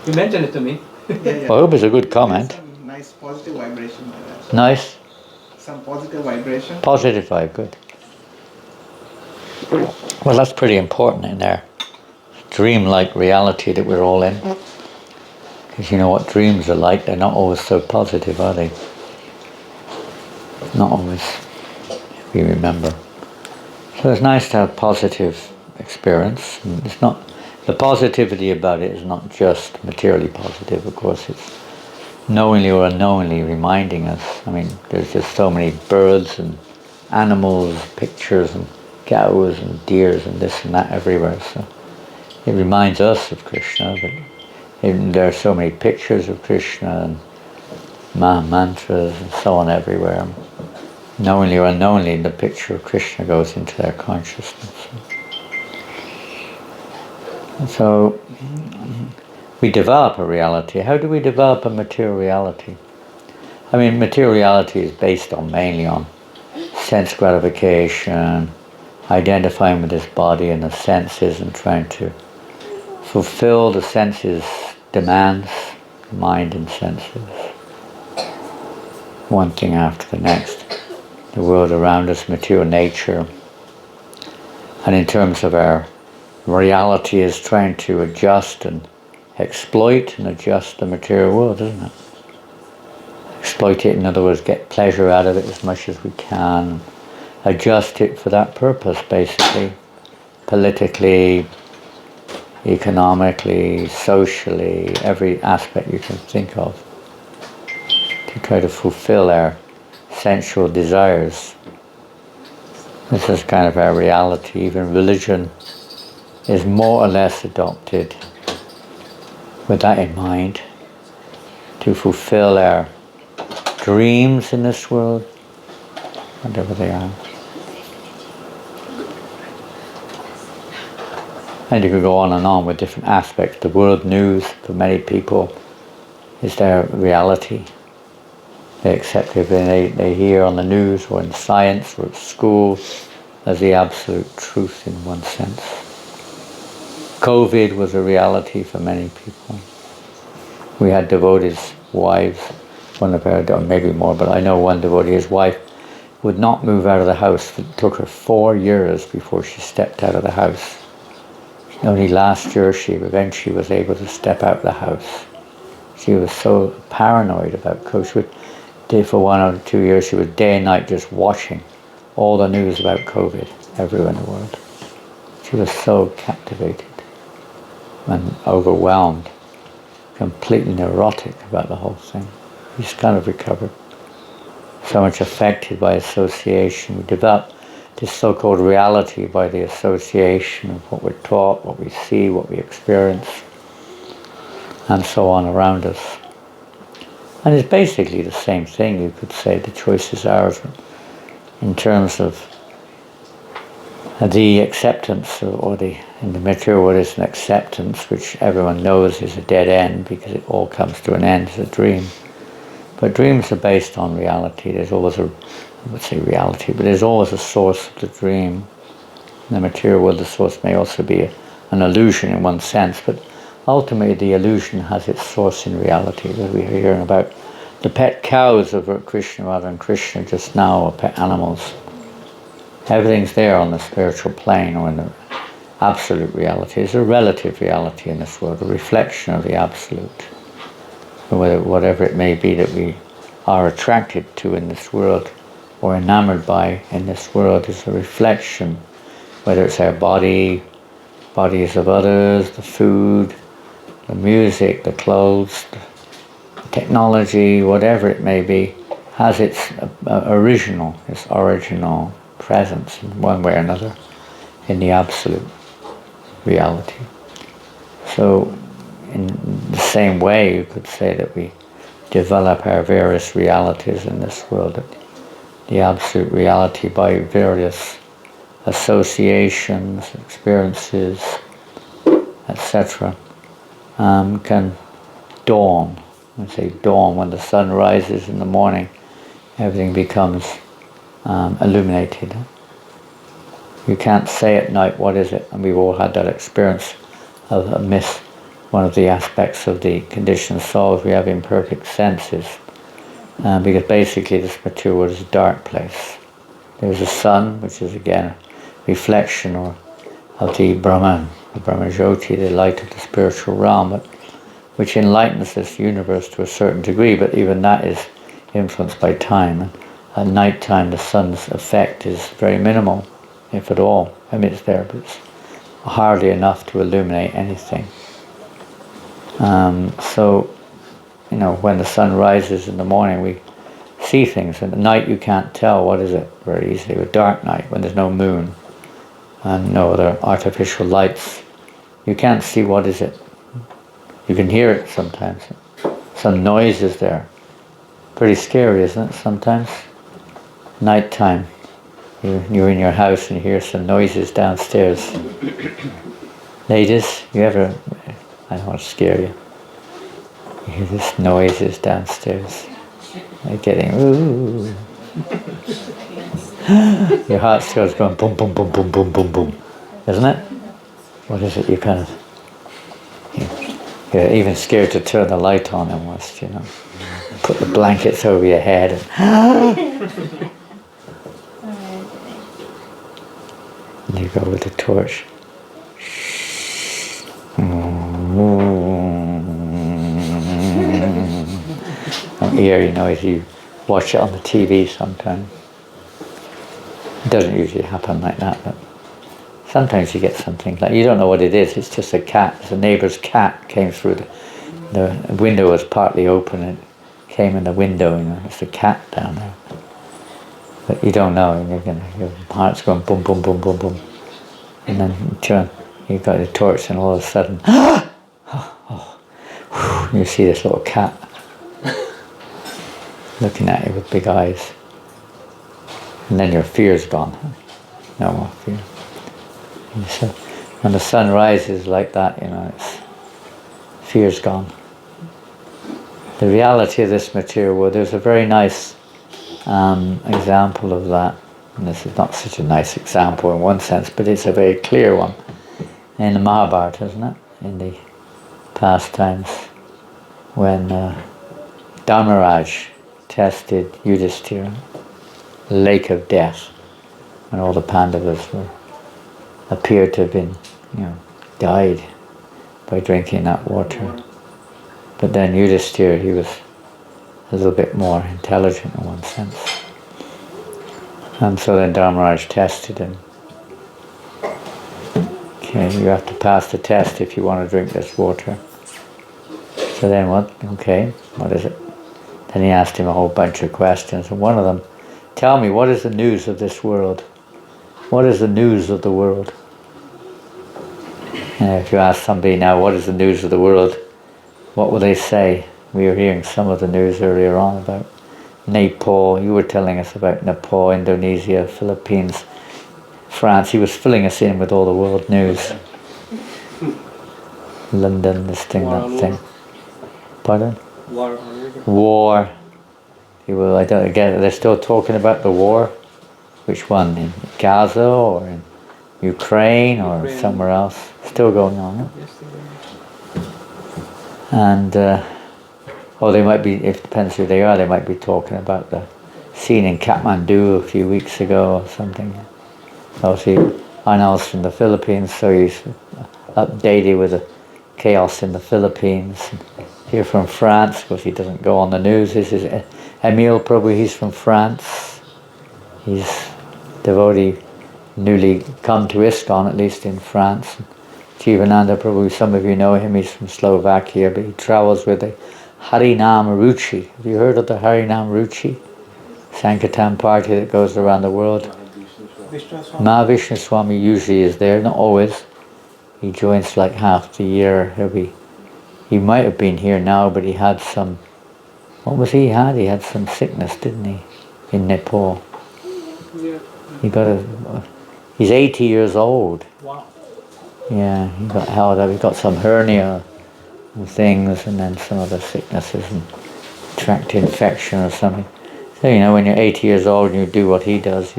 You mentioned it to me. Yeah. I hope it's a good comment. Some nice positive vibration. Nice, Some positive vibration. positive vibe, good. Well, that's pretty important in there. Dream-like reality that we're all in. Because you know what dreams are like, they're not always so positive, are they? Not always, if you remember. So it's nice to have positive experience. And it's not, the positivity about it is not just materially positive, of course, it's knowingly or unknowingly reminding us. I mean, there's just so many birds and animals, pictures and cows and deers and this and that everywhere. So it reminds us of Krishna, but there are so many pictures of Krishna and mantras and so on everywhere. Knowingly or unknowingly, the picture of Krishna goes into their consciousness. And so we develop a reality. How do we develop a material reality? I mean, material reality is based on mainly on sense gratification, identifying with this body and the senses and trying to fulfill the senses' demands, mind and senses. One thing after the next. The world around us, material nature. And in terms of our reality is trying to adjust and exploit and adjust the material world, isn't it? Exploit it, in other words, get pleasure out of it as much as we can. Adjust it for that purpose, basically. Politically, economically, socially, every aspect you can think of. To try to fulfill our sensual desires. This is kind of our reality. Even religion is more or less adopted with that in mind, to fulfill our dreams in this world, whatever they are. And you could go on with different aspects. The world news, for many people, is their reality. They accept everything they hear on the news or in science or at school as the absolute truth in one sense. COVID was a reality for many people. We had devotees' wives, one of our, maybe more, but I know one devotee, his wife would not move out of the house. It took her 4 years before she stepped out of the house. Only last year she eventually was able to step out of the house. She was so paranoid about COVID. For 1 or 2 years she was day and night just watching all the news about COVID everywhere in the world. She was so captivated and overwhelmed, completely neurotic about the whole thing. She's kind of recovered. So much affected by association. We develop this so-called reality by the association of what we're taught, what we see, what we experience, and so on around us. And it's basically the same thing, you could say. The choice is ours in terms of the acceptance, in the material world is an acceptance, which everyone knows is a dead end because it all comes to an end as a dream. But dreams are based on reality. There's always I would say reality, but there's always a source of the dream. In the material world, the source may also be an illusion in one sense, but ultimately the illusion has its source in reality. As we are hearing about the pet cows of Krishna rather than Krishna just now, or pet animals. Everything's there on the spiritual plane or in the absolute reality. It's a relative reality in this world, a reflection of the absolute. Whatever it may be that we are attracted to in this world or enamored by in this world is a reflection, whether it's our bodies of others, the food, the music, the clothes, the technology, whatever it may be, has its original presence in one way or another in the absolute reality. So in the same way you could say that we develop our various realities in this world, the absolute reality by various associations, experiences, etc., can dawn. We say dawn, when the sun rises in the morning, everything becomes illuminated. You can't say at night, what is it? And we've all had that experience of a miss. One of the aspects of the conditioned souls, we have imperfect senses. Because basically this material world is a dark place. There's a sun, which is again a reflection of the Brahman, the Brahmajyoti, the light of the spiritual realm, which enlightens this universe to a certain degree, but even that is influenced by time. And at night time the sun's effect is very minimal, if at all. I mean, it's there, but it's hardly enough to illuminate anything. So, when the sun rises in the morning, we see things, and at night you can't tell what is it very easily. A dark night, when there's no moon and no other artificial lights, you can't see what is it. You can hear it sometimes. Some noise is there. Pretty scary, isn't it, sometimes? Nighttime. You're in your house and you hear some noises downstairs. Ladies, you ever... I don't want to scare you. You hear this noises downstairs. They're getting... Ooh. Your heart starts going boom, boom, boom, boom, boom, boom, boom. Isn't it? What is it? You kind of... You're even scared to turn the light on almost, Put the blankets over your head and... And you go with the torch. An eerie noise. You watch it on the TV sometimes. It doesn't usually happen like that, but sometimes you get something like, you don't know what it is. It's just a cat. It's a neighbour's cat came through the window was partly open and it came in the window. It's a cat down there. But you don't know, and your heart's going boom, boom, boom, boom, boom. And then you've got the torch, and all of a sudden, you see this little cat looking at you with big eyes. And then your fear's gone. No more fear. And so when the sun rises like that, fear's gone. The reality of this material world, there's a very nice example of that. And this is not such a nice example in one sense, but it's a very clear one in the Mahabharata, isn't it? In the past times when Dharmaraj tested Yudhishthira, the lake of death, when all the Pandavas appeared to have been, died by drinking that water. But then Yudhishthira, he was a little bit more intelligent in one sense. And so then Dharmaraj tested him. Okay, you have to pass the test if you want to drink this water. So then what? Okay, what is it? Then he asked him a whole bunch of questions, and one of them, tell me, what is the news of this world? What is the news of the world? And if you ask somebody now, what is the news of the world? What will they say? We were hearing some of the news earlier on about Nepal. You were telling us about Nepal, Indonesia, Philippines, France. He was filling us in with all the world news. London, this thing, that thing. Pardon? War. Again, they're still talking about the war. Which one? In Gaza or in Ukraine or somewhere else? Still going on. And they might be, if it depends who they are, they might be talking about the scene in Kathmandu a few weeks ago or something. Obviously, Arnold's from the Philippines, so he's updated with the chaos in the Philippines. Here from France, because he doesn't go on the news. This is Emile Prabhu, he's from France. He's devotee, newly come to ISKCON, at least in France. Jivananda Prabhu, some of you know him, he's from Slovakia, but he travels with the Harinam Ruchi. Have you heard of the Harinam Ruchi? Sankirtan party that goes around the world. Mahavishnu Swami usually is there, not always. He joins like half the year. He might have been here now, but he had some... What was he had? He had some sickness, didn't he? In Nepal. Yeah. He's 80 years old. Wow. Yeah, he got held up. He got some hernia and things, and then some other sicknesses and tract infection or something. So when you're 80 years old and you do what he does,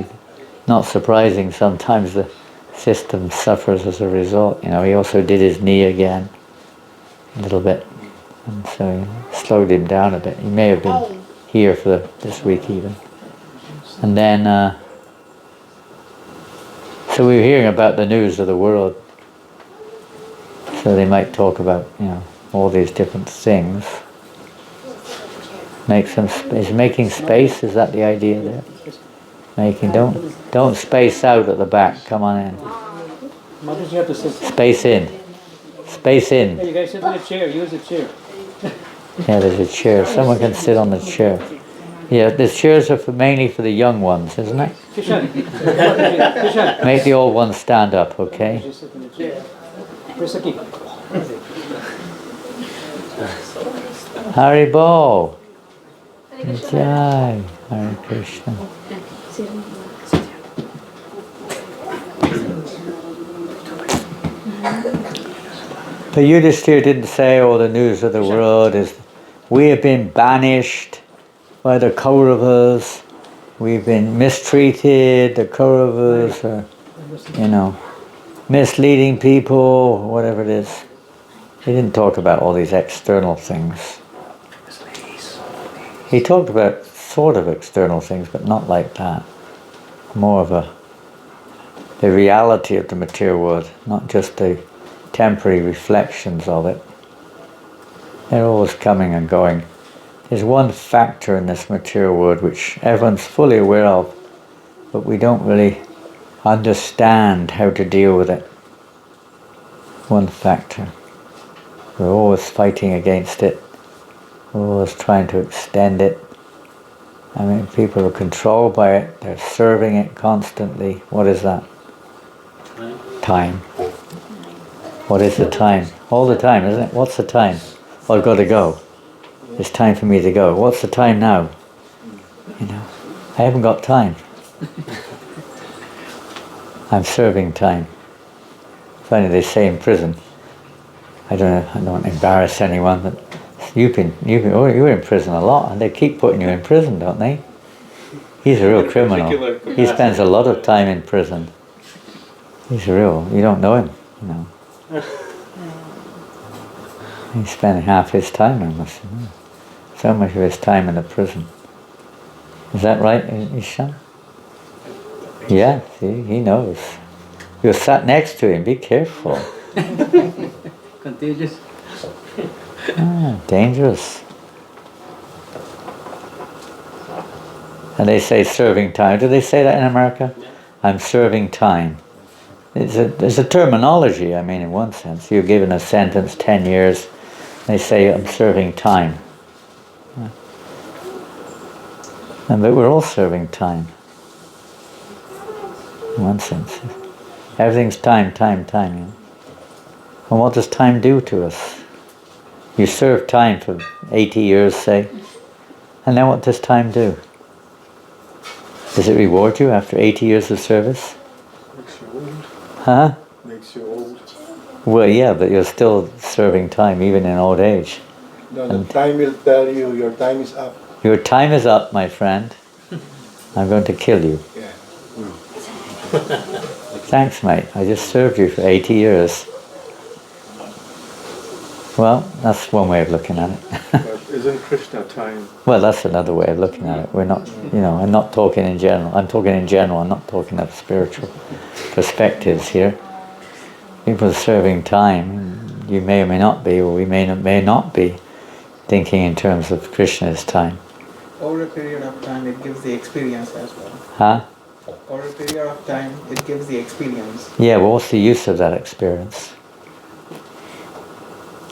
not surprising. Sometimes the system suffers as a result. He also did his knee again a little bit, and so he slowed him down a bit. He may have been here for this week even. And then, so we were hearing about the news of the world. So they might talk about, all these different things. Make some space. Making space, is that the idea there? Don't space out at the back. Come on in. Mothers, you have to sit. Space in. Space in. Hey, you guys sit in a chair. Use a chair. Yeah, there's a chair. Someone can sit on the chair. Yeah, the chairs are mainly for the young ones, isn't it? Kishan. Kishan. Make the old ones stand up, okay? Just sit in a chair. Where's the key? Haribo. Jai. Hare Krishna. But Yudhishthira didn't say, the news of the world is, we have been banished by the Kauravas, we've been mistreated, the Kauravas are, misleading people, whatever it is. He didn't talk about all these external things. He talked about sort of external things, but not like that. More of the reality of the material world, not just the temporary reflections of it. They're always coming and going. There's one factor in this material world which everyone's fully aware of, but we don't really understand how to deal with it. One factor. We're always fighting against it. We're always trying to extend it. People are controlled by it. They're serving it constantly. What is that? Time. What is the time? All the time, isn't it? What's the time? I've got to go. It's time for me to go. What's the time now? I haven't got time. I'm serving time. Funny they say in prison. I don't want to embarrass anyone, but you were in prison a lot, and they keep putting you in prison, don't they? He's a real criminal. He spends a lot of time in prison. He's real. You don't know him, He spent half his time in this. So much of his time in the prison. Is that right, Ishan? Yeah, see, he knows. You're sat next to him, be careful. Contagious. Dangerous. And they say serving time. Do they say that in America? I'm serving time. There's a terminology, in one sense. You're given a sentence, 10 years, they say, I'm serving time. But we're all serving time. In one sense. Everything's time. And what does time do to us? You serve time for 80 years, say, and then what does time do? Does it reward you after 80 years of service? Makes you old. Huh? Makes you old. Well, yeah, but you're still serving time even in old age. No, the time will tell you your time is up. Your time is up, my friend. I'm going to kill you. Yeah. Thanks, mate. I just served you for 80 years. Well, that's one way of looking at it. But isn't Krishna time? Well, that's another way of looking at it. We're not, I'm not talking in general. I'm talking in general. I'm not talking of spiritual perspectives here. People are serving time. You may or may not be, or we may not be thinking in terms of Krishna's time. Over a period of time, it gives the experience as well. Huh? Over a period of time, it gives the experience. Yeah, well, what's the use of that experience?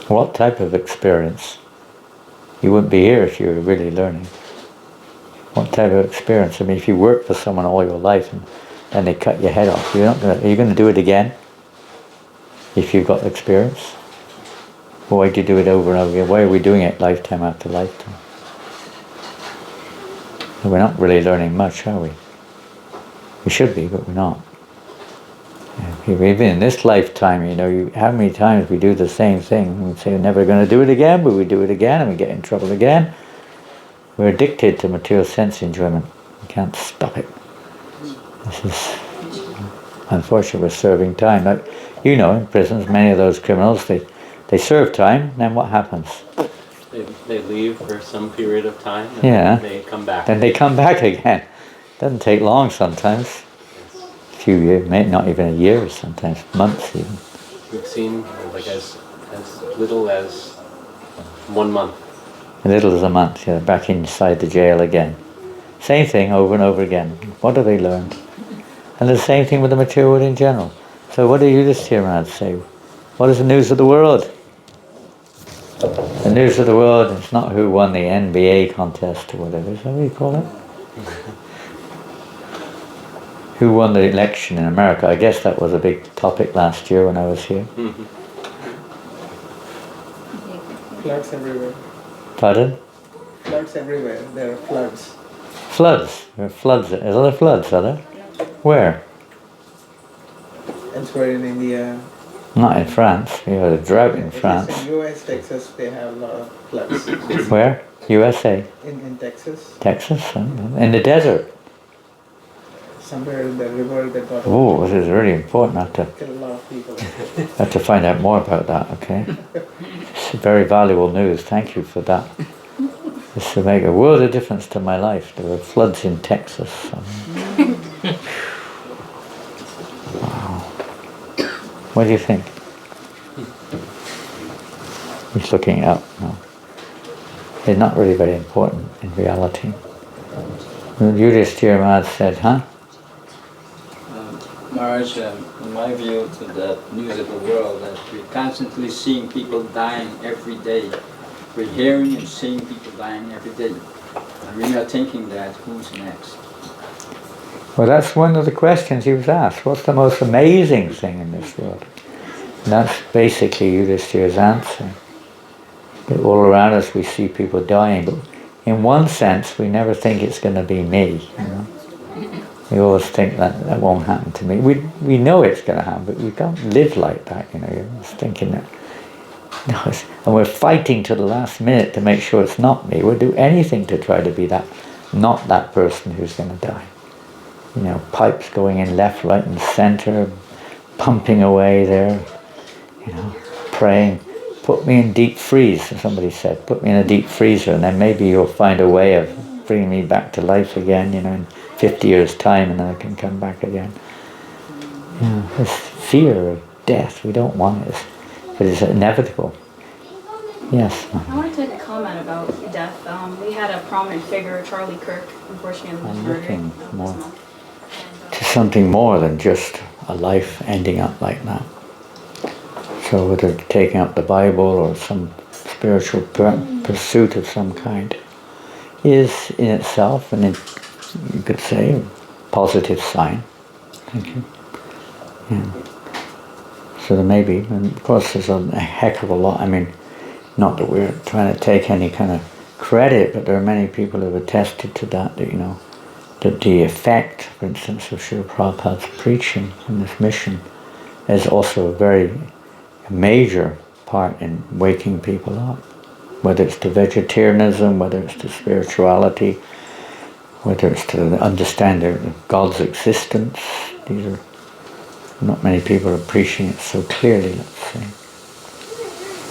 What type of experience? You wouldn't be here if you were really learning. What type of experience? If you work for someone all your life and then they cut your head off, are you going to do it again? If you've got experience? Why do you do it over and over again? Why are we doing it lifetime after lifetime? We're not really learning much, are we? We should be, but we're not. Yeah. Even in this lifetime, how many times we do the same thing. We say we're never going to do it again, but we do it again and we get in trouble again. We're addicted to material sense enjoyment. We can't stop it. This is, unfortunately, we're serving time. Like, in prisons, many of those criminals, they serve time, then what happens? They leave for some period of time and Yeah. they come back. Then they come back again. Doesn't take long sometimes. A few years, maybe not even a year, sometimes months even. We've seen like as little as 1 month. As little as a month, back inside the jail again. Same thing over and over again. What do they learn? And the same thing with the material world in general. So what do you just hear Maharaj say? What is the news of the world? The news of the world is not who won the NBA contest or whatever. Is that what you call it? Who won the election in America? I guess that was a big topic last year when I was here. Floods everywhere. Pardon? Floods everywhere. There are floods. Floods. There are floods. There's other floods, are there? Where? Elsewhere in India. Not in France. We had a drought in At least France. in US, Texas, they have a lot of floods. Where? USA. In Texas, Texas? In the desert. somewhere in the river that got Oh, this is really important. I have to killed a lot of people. find out more about that, okay? It's very valuable news. Thank you for that. This will make a world of difference to my life. There were floods in Texas. Wow. What do you think? He's looking it up. No. They're not really very important in reality. Yudhishthira Maharaj said, huh? Maharaj, in my view to the news of the world, that we're constantly seeing people dying every day. We're hearing and seeing people dying every day. And we're not thinking that, who's next? Well, that's one of the questions he was asked. What's the most amazing thing in this world? And that's basically Yudhishthira's answer. That all around us we see people dying, but in one sense we never think it's going to be me. We always think that won't happen to me. We know it's going to happen, but we can't live like that. You're just thinking that. No, and we're fighting to the last minute to make sure it's not me. We'll do anything to try to be not that person who's going to die. Pipes going in left, right, and center, pumping away there. Praying. Put me in deep freeze, somebody said. Put me in a deep freezer, and then maybe you'll find a way of bringing me back to life again, in 50 years' time, and then I can come back again. This fear of death, we don't want it, but it's inevitable. Yes. I wanted to make a comment about death. We had a prominent figure, Charlie Kirk, unfortunately was murdered looking this more month. to something more than just a life ending up like that. So whether taking up the Bible or some spiritual pursuit of some kind is in itself, and you could say, a positive sign. Thank you. Yeah. So there may be, and of course there's a heck of a lot. Not that we're trying to take any kind of credit, but there are many people who have attested to that, that the effect, for instance, of Srila Prabhupada's preaching in this mission is also a very major part in waking people up, whether it's to vegetarianism, whether it's to spirituality, whether it's to understand God's existence. These are not many people are preaching it so clearly, let's say.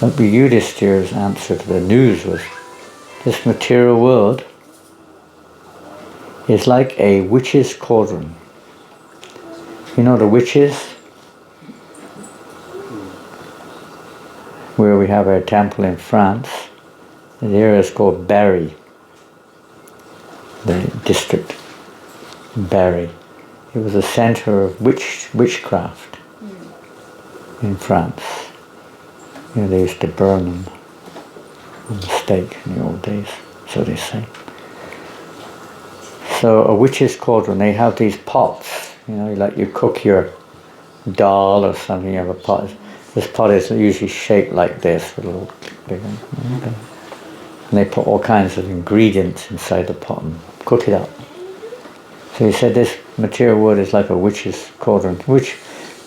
But Yudhishthira's answer to the news was, this material world is like a witch's cauldron. The witches? Where we have our temple in France, the area is called Berry, the district Berry. It was a center of witchcraft in France. They used to burn them on the stake in the old days, so they say. So a witch's cauldron, they have these pots, like you cook your dal or something, you have a pot. This pot is usually shaped like this, a little bigger. And they put all kinds of ingredients inside the pot and cook it up. So he said this material world is like a witch's cauldron, which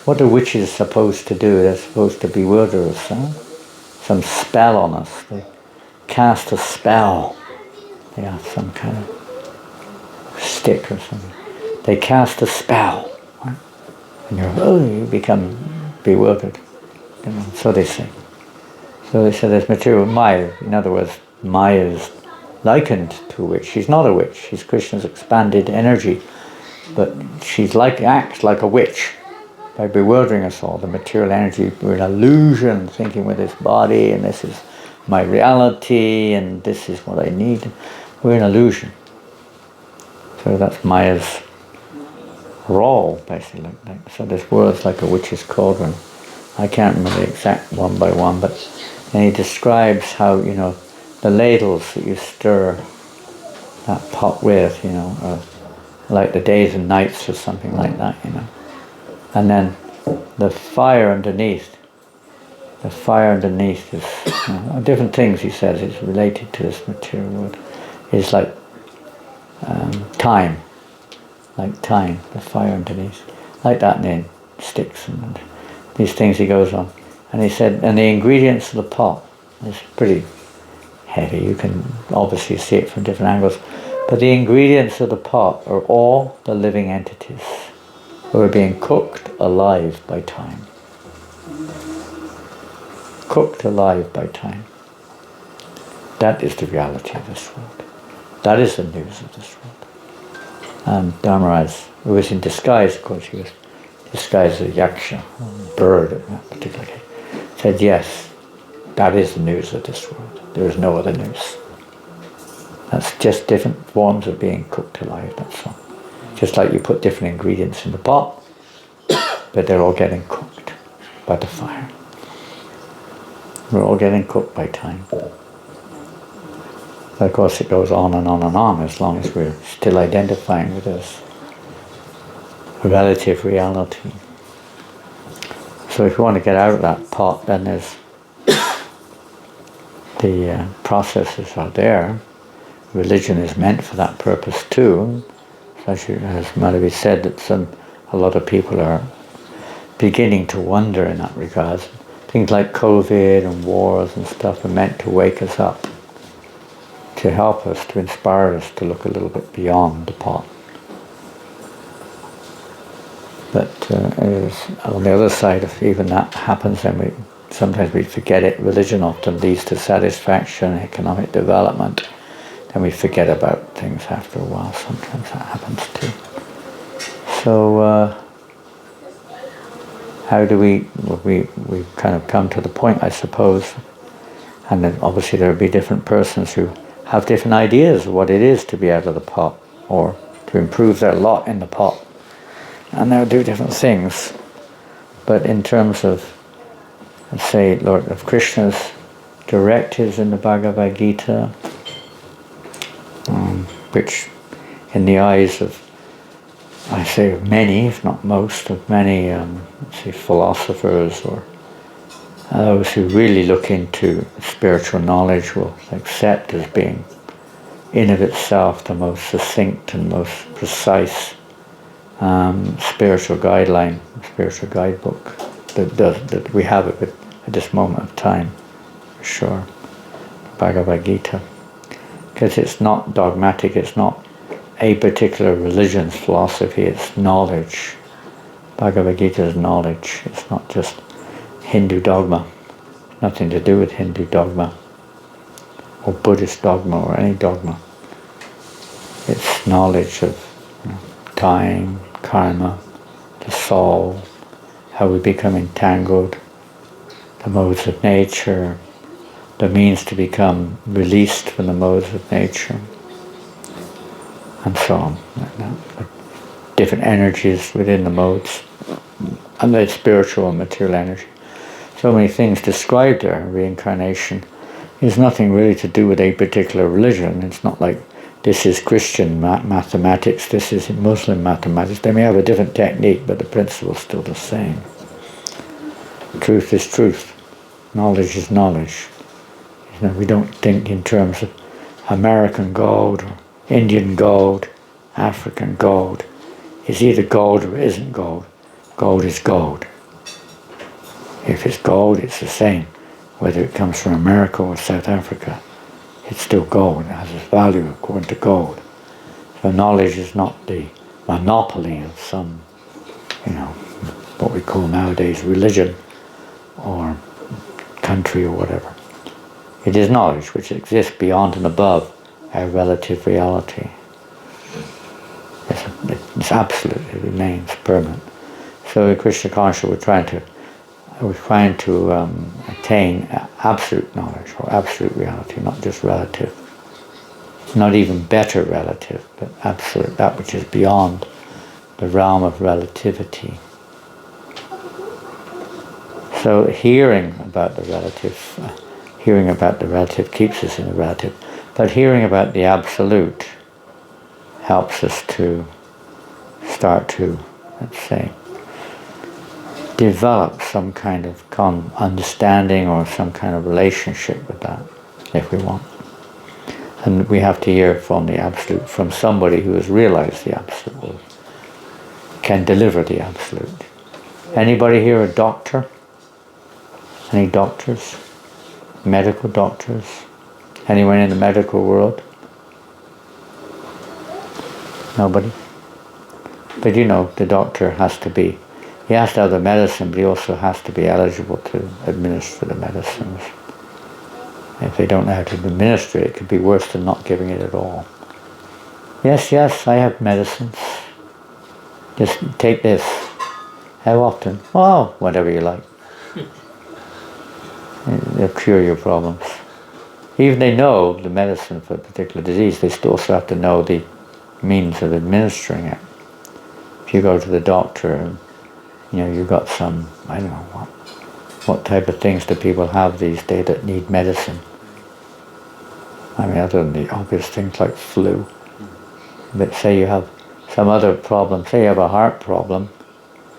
What are witches supposed to do? They're supposed to bewilder us, huh? Some spell on us. They cast a spell. They have some kind of stick or something. They cast a spell. Right? And you become bewildered. You know, so they say. So they say there's material Maya. In other words, Maya is likened to a witch. She's not a witch. She's Krishna's expanded energy. But acts like a witch by bewildering us all. The material energy, we're in illusion, thinking with this body, and this is my reality, and this is what I need. We're in illusion. So that's Maya's role, basically. So this world's like a witch's cauldron. I can't remember the exact one by one, but then he describes how, the ladles that you stir that pot with, are like the days and nights or something like that, And then the fire underneath is, different things he says is related to this material world. It's like time, the fire underneath. Like that in sticks and these things he goes on. And he said, and the ingredients of the pot is pretty heavy. You can obviously see it from different angles. But the ingredients of the pot are all the living entities who are being cooked alive by time. Cooked alive by time. That is the reality of this world. That is the news of this world. And Dharmaraj, who was in disguise, of course, he was disguised as a yaksha, a bird in that particular case, said, yes, that is the news of this world. There is no other news. That's just different forms of being cooked alive, that's all. Just like you put different ingredients in the pot, but they're all getting cooked by the fire. We're all getting cooked by time. But of course it goes on and on and on as long as we're still identifying with this relative reality. So if you want to get out of that pot, then there's the processes are there. Religion is meant for that purpose too. As Madhavi said, that a lot of people are beginning to wonder in that regard. Things like COVID and wars and stuff are meant to wake us up, to help us, to inspire us to look a little bit beyond the pot. But on the other side, if even that happens, then sometimes we forget it. Religion often leads to satisfaction, economic development. Then we forget about things after a while. Sometimes that happens too. So how do we kind of come to the point, I suppose, and then obviously there will be different persons who have different ideas of what it is to be out of the pot or to improve their lot in the pot. And they'll do different things. But in terms of, let's say, Lord of Krishna's directives in the Bhagavad Gita, which in the eyes of, I say of many, if not most, of many, let's say, philosophers or those who really look into spiritual knowledge will accept as being in of itself the most succinct and most precise spiritual guideline, spiritual guidebook that we have at this moment of time, for sure. Bhagavad Gita. Because it's not dogmatic, it's not a particular religion's philosophy, it's knowledge. Bhagavad Gita is knowledge, it's not just Hindu dogma. Nothing to do with Hindu dogma or Buddhist dogma or any dogma. It's knowledge of time, karma, the soul, how we become entangled, the modes of nature, the means to become released from the modes of nature, and so on. Different energies within the modes, and the spiritual and material energy. So many things described there. Reincarnation is nothing really to do with a particular religion. It's not like this is Christian mathematics, this is Muslim mathematics. They may have a different technique, but the principle is still the same. Truth is truth. Knowledge is knowledge. We don't think in terms of American gold or Indian gold, African gold. It's either gold or it isn't gold. Gold is gold. If it's gold, it's the same. Whether it comes from America or South Africa, it's still gold. It has its value according to gold. So knowledge is not the monopoly of some, what we call nowadays religion or country or whatever. It is knowledge which exists beyond and above our relative reality. It's absolute, it remains permanent. So in Krishna consciousness we're trying to attain absolute knowledge or absolute reality, not just relative. Not even better relative, but absolute, that which is beyond the realm of relativity. So hearing about the relative keeps us in the relative, but hearing about the absolute helps us to start to, let's say, develop some kind of understanding or some kind of relationship with that, if we want. And we have to hear from the absolute, from somebody who has realized the absolute, can deliver the absolute. Anybody here a doctor? Any doctors? Medical doctors? Anyone in the medical world? Nobody? But the doctor has to have the medicine, but he also has to be eligible to administer the medicines. If they don't know how to administer it, it could be worse than not giving it at all. Yes, I have medicines. Just take this. How often? Oh, whatever you like. They'll cure your problems. Even they know the medicine for a particular disease, they still also have to know the means of administering it. If you go to the doctor and you've got some, I don't know what type of things do people have these days that need medicine? I mean, other than the obvious things like flu. But say you have some other problem, say you have a heart problem,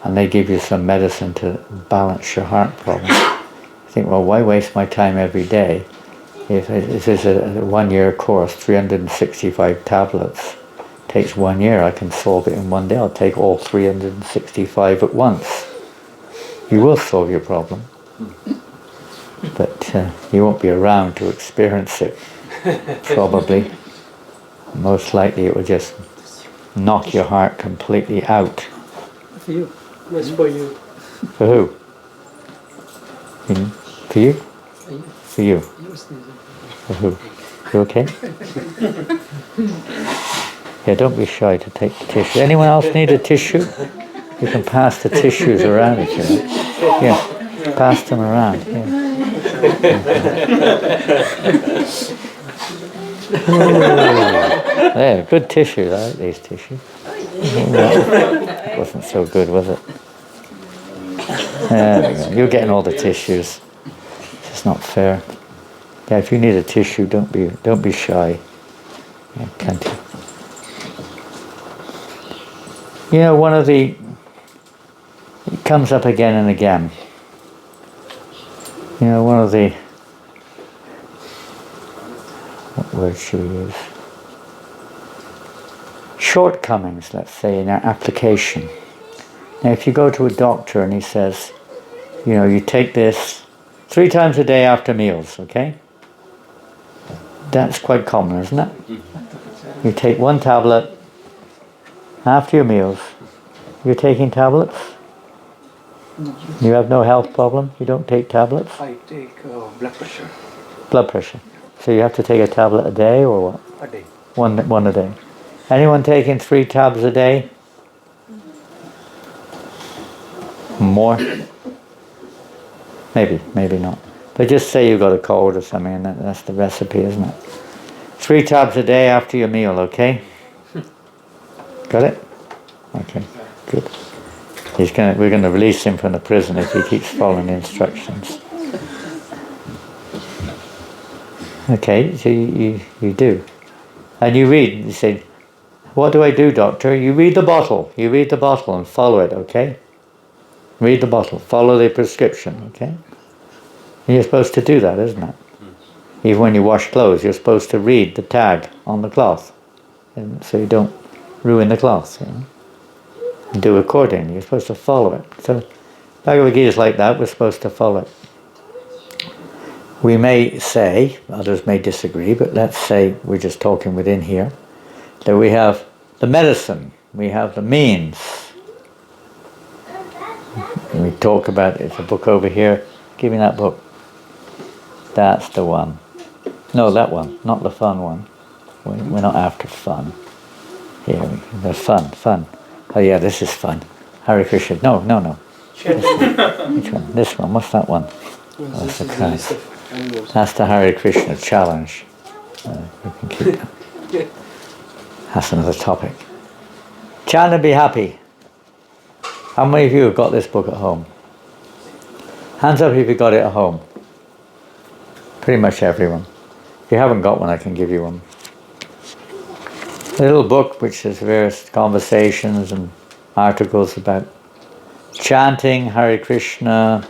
and they give you some medicine to balance your heart problem. You think, well, why waste my time every day? If it's a 1-year course, 365 tablets, takes 1 year, I can solve it in one day. I'll take all 365 at once. You will solve your problem. But you won't be around to experience it, probably. Most likely it will just knock your heart completely out. For you. That's for you. For who? For you? For you. For who? You okay? Yeah, don't be shy to take the tissue. Anyone else need a tissue? You can pass the tissues around if you like. Yeah, pass them around. Yeah. There, good tissues. I like these tissues. Wasn't so good, was it? There we go. You're getting all the tissues. It's not fair. Yeah, if you need a tissue, don't be shy. Yeah, plenty. It comes up again and again. What word should we use? Shortcomings, let's say, in our application. Now, if you go to a doctor and he says, you take this 3 times a day after meals, okay? That's quite common, isn't it? You take 1 tablet after your meals. You're taking tablets? You have no health problem? You don't take tablets? I take blood pressure. Blood pressure. So you have to take a tablet a day or what? A day. One a day. Anyone taking 3 tabs a day? More? Maybe not. But just say you've got a cold or something, and that's the recipe, isn't it? 3 tabs a day after your meal, okay? Got it? Okay, good. We're going to release him from the prison if he keeps following the instructions. Okay, so you do. And you read, you say, what do I do, doctor? You read the bottle. You read the bottle and follow it, okay? Read the bottle. Follow the prescription, okay? And you're supposed to do that, isn't it? Even when you wash clothes, you're supposed to read the tag on the cloth. And so you don't ruin the cloth, And do accordingly. You're supposed to follow it. So Bhagavad Gita is like that, we're supposed to follow it. We may say, others may disagree, but let's say we're just talking within here, that we have the medicine, we have the means. And we talk about, it's a book over here, give me that book. That's the one. No, that one, not the fun one. We're not after fun. Here, the fun. Oh yeah, this is fun. Hare Krishna. No. Which one? This one. What's that one? Oh, that's the kind. That's the Hare Krishna challenge. We can keep that. That's another topic. Chant and be happy. How many of you have got this book at home? Hands up if you got it at home. Pretty much everyone. If you haven't got one, I can give you one. A little book which has various conversations and articles about chanting Hare Krishna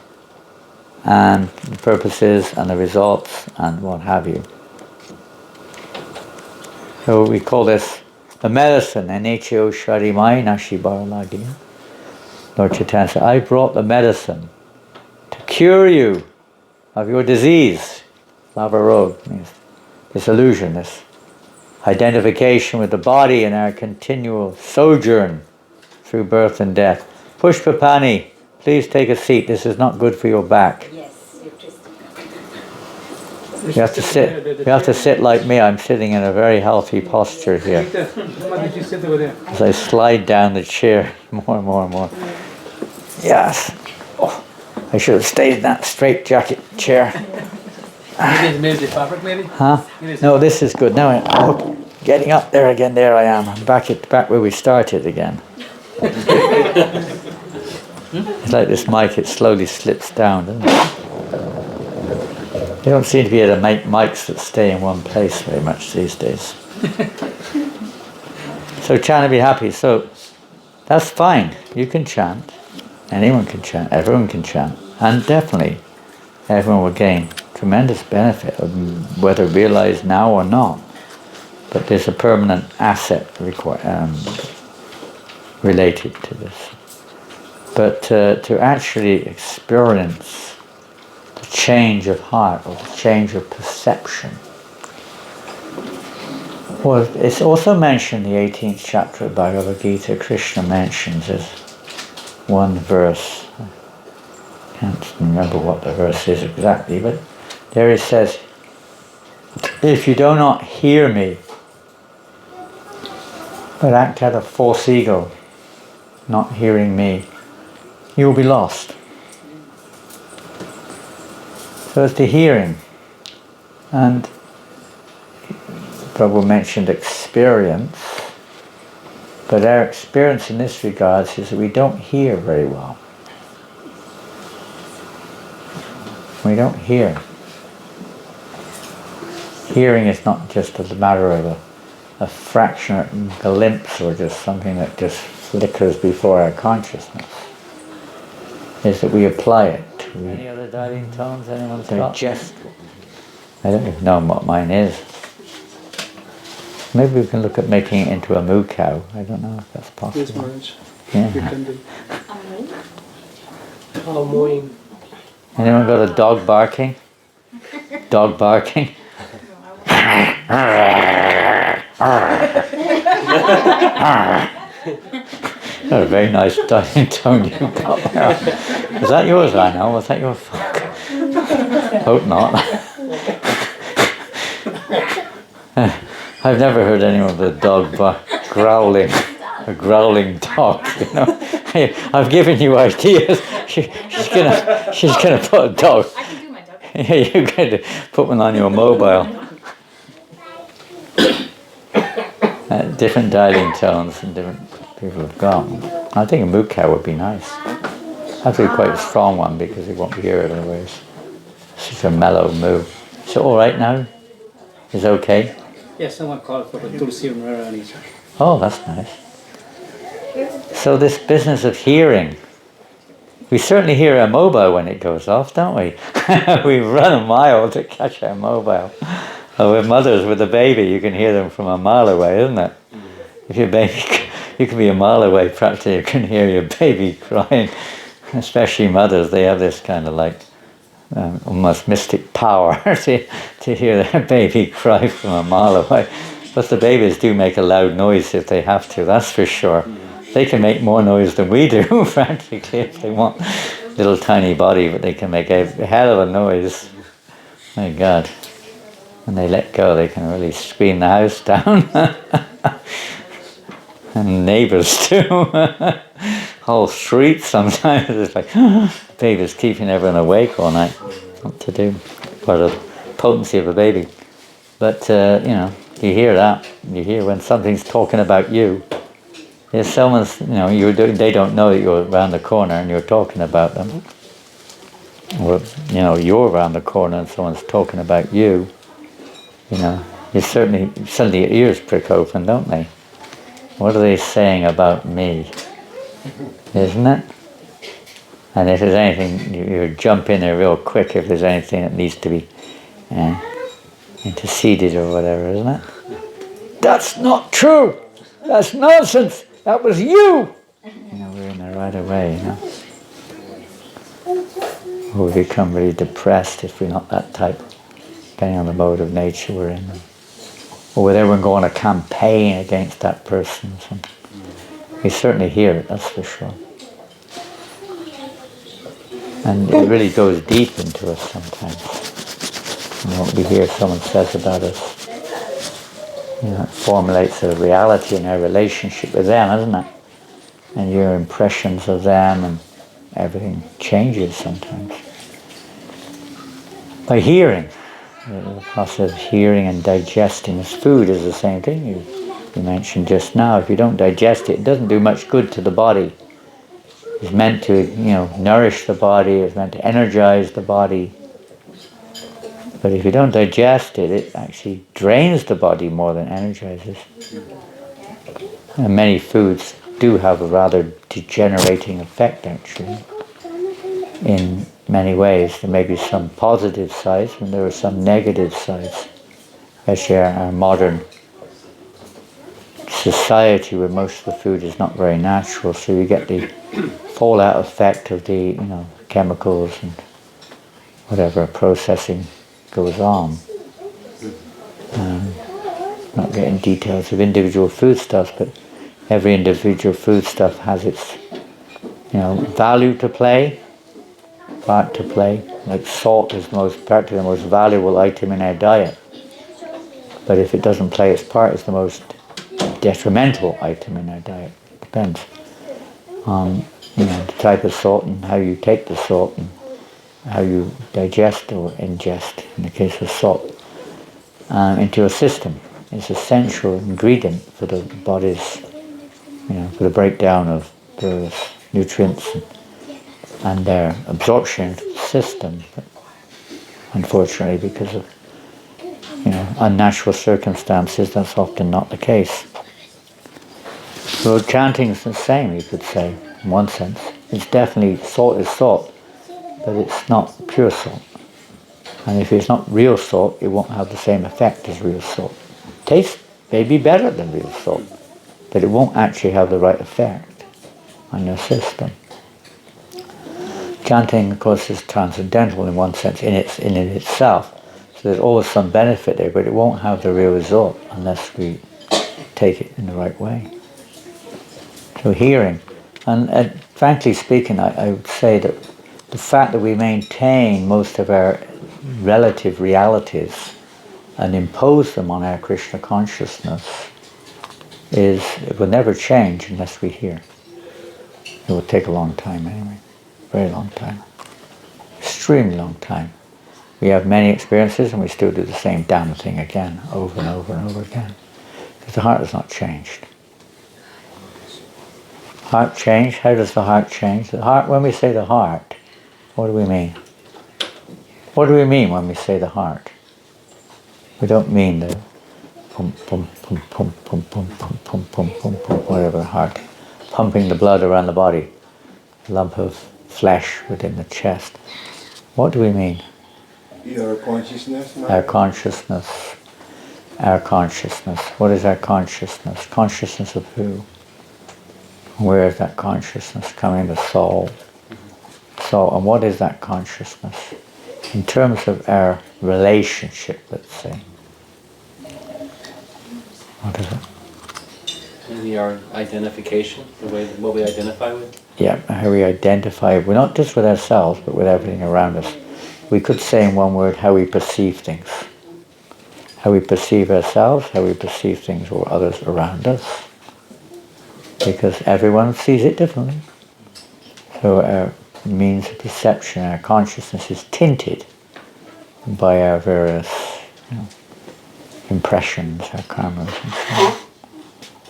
and the purposes and the results and what have you. So we call this the medicine. N-H-O Sharimai Nashi Baralagia. Lord Chaitanya said, I brought the medicine to cure you of your disease. Lava Road means this illusion, this identification with the body and our continual sojourn through birth and death. Pushpapani, please take a seat. This is not good for your back. Yes, you're twisted. You have to sit. You have to sit like me. I'm sitting in a very healthy posture here. Did you sit over there? As I slide down the chair more and more and more. Yes. Oh, I should have stayed in that straight jacket chair. Maybe the fabric, maybe? Huh? No, this is good. Now I'm getting up there again. There I am. I'm back where we started again. It's like this mic, it slowly slips down, doesn't it? You don't seem to be able to make mics that stay in one place very much these days. So chant and be happy. So that's fine. You can chant. Anyone can chant. Everyone can chant. And definitely everyone will gain tremendous benefit, whether realized now or not. But there's a permanent asset related to this. But to actually experience the change of heart or the change of perception. Well, it's also mentioned in the 18th chapter of Bhagavad Gita. Krishna mentions as one verse. I can't remember what the verse is exactly, but there it says, if you do not hear me, but act out of false ego, not hearing me, you will be lost. So it's the hearing. And Prabhu mentioned experience, but our experience in this regard is that we don't hear very well. We don't hear. Hearing is not just a matter of a fractional glimpse or just something that just flickers before our consciousness. Is that we apply it to... Any other diving tones anyone's got? Just... I don't even know what mine is. Maybe we can look at making it into a moo cow. I don't know if that's possible. Yes, Maharaj. Yeah. You can do. Oh, mooing. Anyone got a dog barking? Dog barking? That's a very nice diving tone you got there. Was that yours, I know? Was that your fuck? Hope not. I've never heard anyone with a dog growling. A growling dog, you know. Hey, I've given you ideas. She's gonna put a dog. I can do my dog. Yeah, you're going to put one on your mobile. Different dialing tones and different people have got. I think a moo cow would be nice. Have to be quite a strong one because it won't be here otherwise. Such a mellow moo. So all right now? Is okay? Yes, someone called for the Tulsi Rani. Oh, that's nice. So this business of hearing, we certainly hear our mobile when it goes off, don't we? We run a mile to catch our mobile. Oh, with mothers with a baby, you can hear them from a mile away, isn't it? If your baby, you can be a mile away, practically you can hear your baby crying. especially mothers, they have this kind of like almost mystic power to hear their baby cry from a mile away. But the babies do make a loud noise if they have to, that's for sure. They can make more noise than we do, practically, if they want. Little tiny body, but they can make a hell of a noise. My God. When they let go, they can really scream the house down. And neighbours too. Whole streets sometimes. It's like, baby's keeping everyone awake all night. What to do? Part of the potency of a baby. But, you hear that. You hear when something's talking about you. If someone's, they don't know that you're around the corner and you're talking about them. Or, you're around the corner and someone's talking about you. You suddenly your ears prick open, don't they? What are they saying about me? Isn't it? And if there's anything, you jump in there real quick if there's anything that needs to be interceded or whatever, isn't it? That's not true! That's nonsense! That was you! We're in there right away, Or we become really depressed if we're not that type, depending on the mode of nature we're in. Or with everyone going on a campaign against that person or something. We certainly hear it, that's for sure. And it really goes deep into us sometimes. What we hear someone says about us. It formulates a reality in our relationship with them, doesn't it? And your impressions of them, and everything changes sometimes. By hearing, the process of hearing and digesting as food is the same thing you mentioned just now. If you don't digest it, it doesn't do much good to the body. It's meant to, nourish the body, it's meant to energize the body. But if you don't digest it, it actually drains the body more than energizes. And many foods do have a rather degenerating effect, actually, in many ways. There may be some positive sides, and there are some negative sides. Especially our modern society, where most of the food is not very natural, so you get the fallout effect of the, chemicals and whatever processing goes on. Not getting details of individual foodstuffs, but every individual foodstuff has its, value to play, part to play. Like salt is practically the most valuable item in our diet. But if it doesn't play its part, it's the most detrimental item in our diet. Depends on the type of salt and how you take the salt and how you digest or ingest, in the case of salt, into a system. It's an essential ingredient for the body's, for the breakdown of various nutrients and their absorption into the system. But unfortunately, because of unnatural circumstances, that's often not the case. So chanting is the same, you could say, in one sense. It's definitely, salt is salt, but it's not pure salt. And if it's not real salt, it won't have the same effect as real salt. Tastes maybe better than real salt, but it won't actually have the right effect on your system. Chanting, of course, is transcendental in one sense, in itself. So there's always some benefit there, but it won't have the real result unless we take it in the right way. So hearing, and frankly speaking, I would say that the fact that we maintain most of our relative realities and impose them on our Krishna consciousness it will never change unless we hear. It will take a long time anyway, very long time, extremely long time. We have many experiences and we still do the same damn thing again, over and over and over again, because the heart has not changed. Heart change, how does the heart change? The heart, when we say the heart, what do we mean? What do we mean when we say the heart? We don't mean the pum pum pum pum pum pum pum pum pum pum pum, whatever heart, pumping the blood around the body, a lump of flesh within the chest. What do we mean? Your consciousness? Our consciousness. Our consciousness. What is our consciousness? Consciousness of who? Where is that consciousness coming? The soul. So, and what is that consciousness? In terms of our relationship, let's say. What is it? Maybe our identification, what we identify with. Yeah, how we identify, we're not just with ourselves, but with everything around us. We could say in one word, how we perceive things. How we perceive ourselves, how we perceive things or others around us. Because everyone sees it differently. So our means of perception, our consciousness is tinted by our various impressions, our karmas and so on.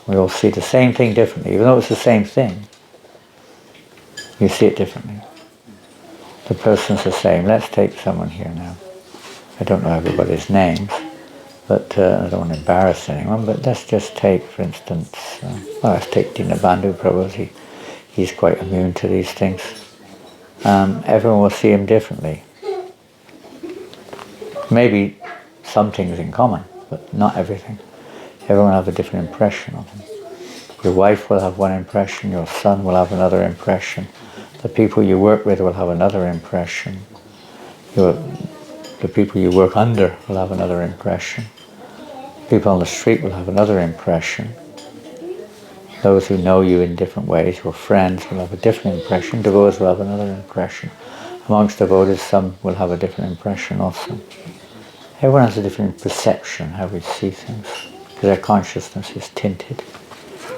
We all see the same thing differently, even though it's the same thing. You see it differently. The person's the same. Let's take someone here now. I don't know everybody's names, but I don't want to embarrass anyone, but let's just take, for instance, let's take Dinabandhu Prabhu. He's quite immune to these things. Everyone will see him differently. Maybe some things in common, but not everything. Everyone will have a different impression of him. Your wife will have one impression, your son will have another impression. The people you work with will have another impression. The people you work under will have another impression. People on the street will have another impression. Those who know you in different ways, your friends, will have a different impression. Devotees will have another impression. Amongst devotees, some will have a different impression also. Everyone has a different perception, how we see things, because our consciousness is tinted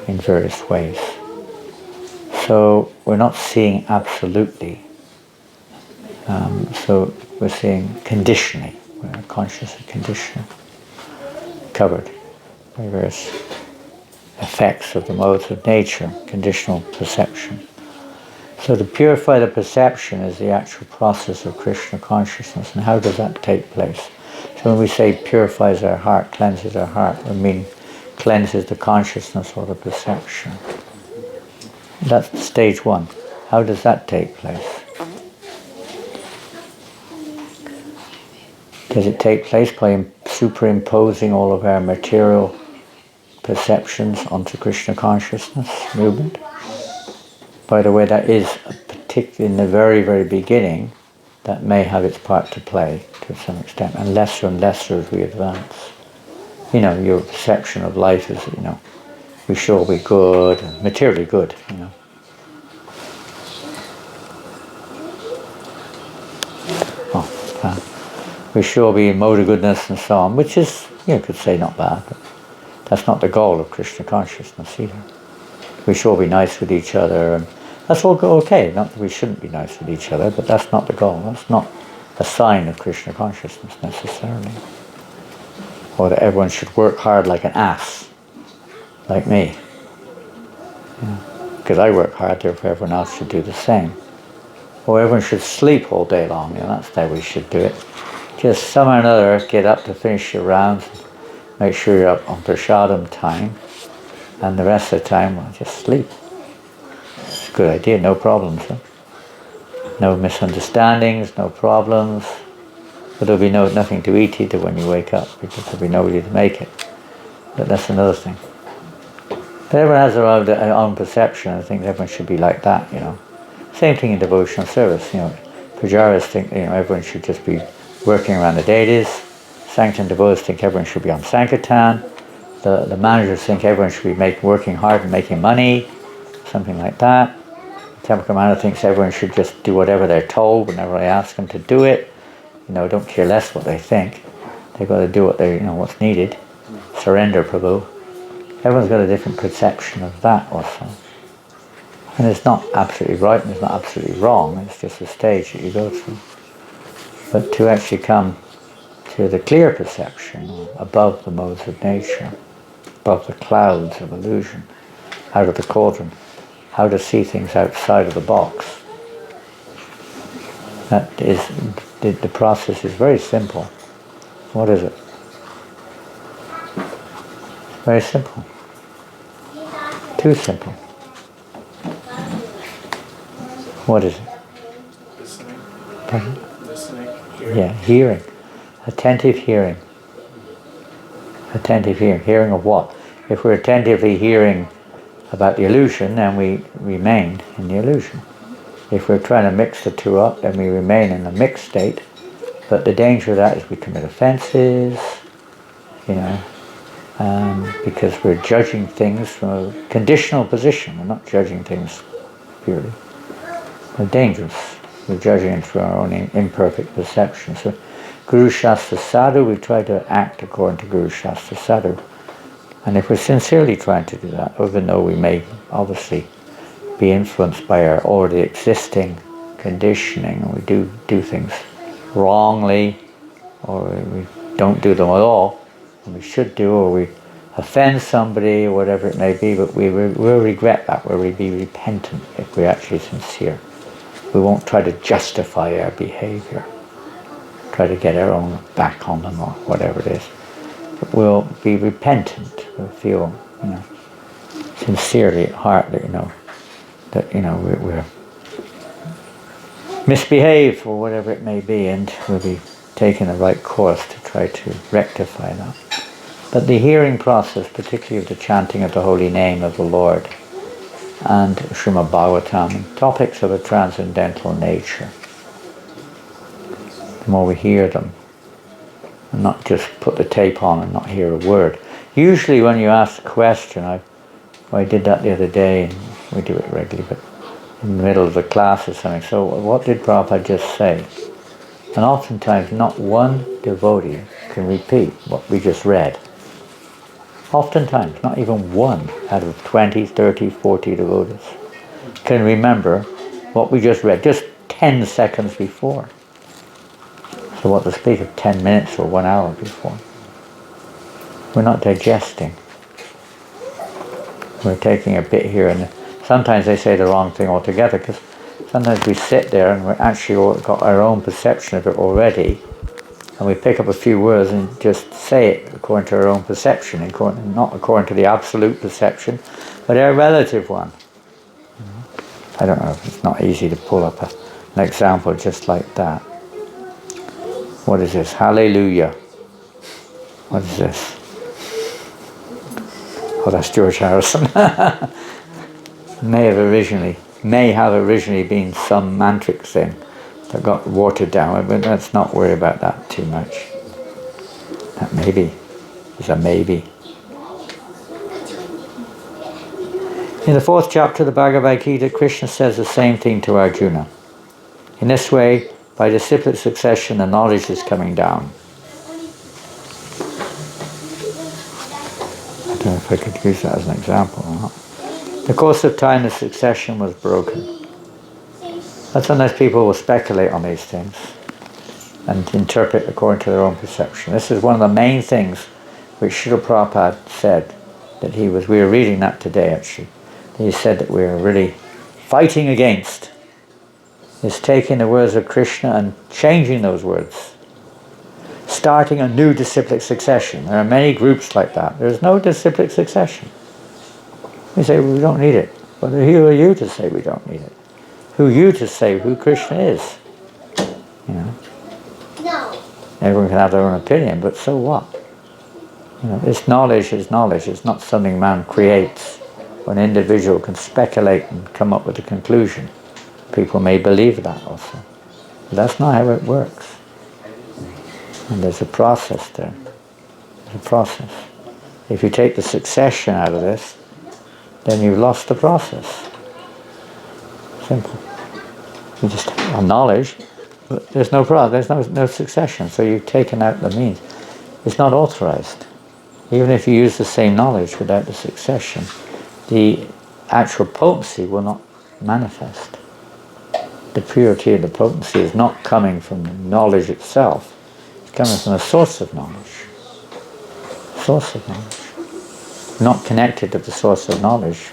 in various ways. So we're not seeing absolutely. So we're seeing conditionally. We're conscious of conditioning, covered by various effects of the modes of nature, conditional perception. So to purify the perception is the actual process of Krishna consciousness. And how does that take place? So when we say purifies our heart, cleanses our heart, we mean cleanses the consciousness or the perception. That's stage one. How does that take place? Does it take place by superimposing all of our material perceptions onto Krishna consciousness movement? By the way, that is particularly in the very, very beginning, that may have its part to play to some extent, and lesser as we advance. Your perception of life is, we should all be good, materially good, we should all be in mode of goodness and so on, which is, you could say not bad, but that's not the goal of Krishna consciousness either. We should all be nice with each other, and that's all okay. Not that we shouldn't be nice with each other, but that's not the goal. That's not a sign of Krishna consciousness necessarily. Or that everyone should work hard like an ass, like me. Because I work hard, therefore everyone else should do the same. Or everyone should sleep all day long. That's how we should do it. Just somehow or another get up to finish your rounds, make sure you're up on prasadam time, and the rest of the time, just sleep. It's a good idea, no problems. No misunderstandings, no problems. But there'll be nothing to eat either when you wake up, because there'll be nobody to make it. But that's another thing. But everyone has their own perception. I think everyone should be like that, Same thing in devotional service, Pujaris think, everyone should just be working around the deities. Sankirtan devotees think everyone should be on Sankirtan. The managers think everyone should be working hard and making money, something like that. The temple commander thinks everyone should just do whatever they're told whenever I ask them to do it. Don't care less what they think. They've got to do what's needed. Surrender, Prabhu. Everyone's got a different perception of that also. And it's not absolutely right and it's not absolutely wrong. It's just a stage that you go through. But to actually come to the clear perception, above the modes of nature, above the clouds of illusion, out of the cauldron, how to see things outside of the box. That is, the process is very simple. What is it? Very simple. Too simple. What is it? Listening. Pardon? Listening. Hearing. Yeah, hearing. Attentive hearing. Attentive hearing. Hearing of what? If we're attentively hearing about the illusion, then we remain in the illusion. If we're trying to mix the two up, then we remain in a mixed state. But the danger of that is we commit offenses, because we're judging things from a conditional position. We're not judging things purely. They're dangerous. We're judging it through our own imperfect perception. So Guru Shastra Sadhu, we try to act according to Guru Shastra Sadhu. And if we're sincerely trying to do that, even though we may obviously be influenced by our already existing conditioning, and we do things wrongly, or we don't do them at all, and we should do, or we offend somebody, or whatever it may be, but we'll regret that. We'll be repentant if we're actually sincere. We won't try to justify our behavior, try to get our own back on them, or whatever it is. But we'll be repentant. We'll feel, sincerely at heart that, we're misbehaved, or whatever it may be, and we'll be taking the right course to try to rectify that. But the hearing process, particularly of the chanting of the holy name of the Lord and Srimad Bhagavatam, topics of a transcendental nature, the more we hear them, and not just put the tape on and not hear a word. Usually when you ask a question, I did that the other day, and we do it regularly, but in the middle of the class or something, so what did Prabhupada just say? And oftentimes not one devotee can repeat what we just read. Oftentimes, not even one out of 20, 30, 40 devotees can remember what we just read, just 10 seconds before. So what to speak of 10 minutes or 1 hour before. We're not digesting. We're taking a bit here and there. Sometimes they say the wrong thing altogether, because sometimes we sit there and we're actually got our own perception of it already, and we pick up a few words and just say it according to our own perception, not according to the absolute perception, but our relative one. I don't know, it's not easy to pull up an example just like that. What is this? Hallelujah. What is this? Oh, that's George Harrison. May have originally been some mantric thing that got watered down, but let's not worry about that too much. That maybe is a maybe. In the 4th chapter of the Bhagavad Gita, Krishna says the same thing to Arjuna. In this way, by disciplic succession, the knowledge is coming down. I don't know if I could use that as an example or not. In the course of time, the succession was broken. But sometimes people will speculate on these things and interpret according to their own perception. This is one of the main things which Srila Prabhupada said, that we were reading that today actually. He said that we are really fighting against is taking the words of Krishna and changing those words. Starting a new disciplic succession. There are many groups like that. There's no disciplic succession. We say, well, we don't need it. But who are you to say we don't need it? Who are you to say who Krishna is? No. Everyone can have their own opinion, but so what? This knowledge is knowledge. It's not something man creates. An individual can speculate and come up with a conclusion. People may believe that also. But that's not how it works. And there's a process there. There's a process. If you take the succession out of this, then you've lost the process. Simple. You just have knowledge, but there's no process, there's no succession, so you've taken out the means. It's not authorized. Even if you use the same knowledge without the succession, the actual potency will not manifest. The purity of the potency is not coming from the knowledge itself. It's coming from a source of knowledge. Source of knowledge. Not connected to the source of knowledge.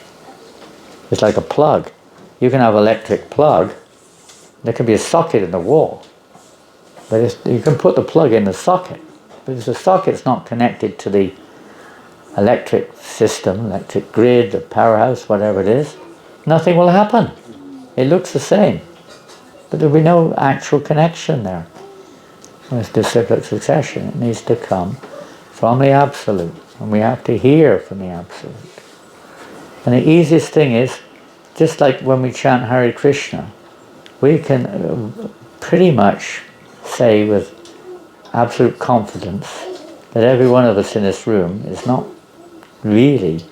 It's like a plug. You can have an electric plug. There can be a socket in the wall. But you can put the plug in the socket. But if the socket's not connected to the electric system, electric grid, the powerhouse, whatever it is, nothing will happen. It looks the same. But there'll be no actual connection there. With disciplic succession, it needs to come from the Absolute. And we have to hear from the Absolute. And the easiest thing is, just like when we chant Hare Krishna, we can pretty much say with absolute confidence that every one of us in this room is not really,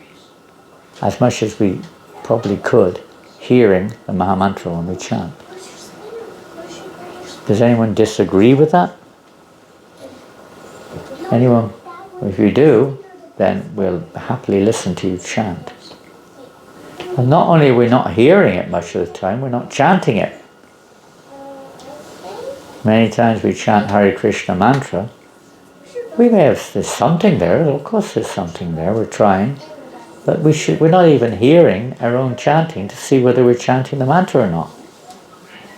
as much as we probably could, hearing the Mahamantra when we chant. Does anyone disagree with that? Anyone? If you do, then we'll happily listen to you chant. And not only are we not hearing it much of the time, we're not chanting it. Many times we chant Hare Krishna mantra. We may have, there's something there, of course there's something there, we're trying. But we're not even hearing our own chanting to see whether we're chanting the mantra or not.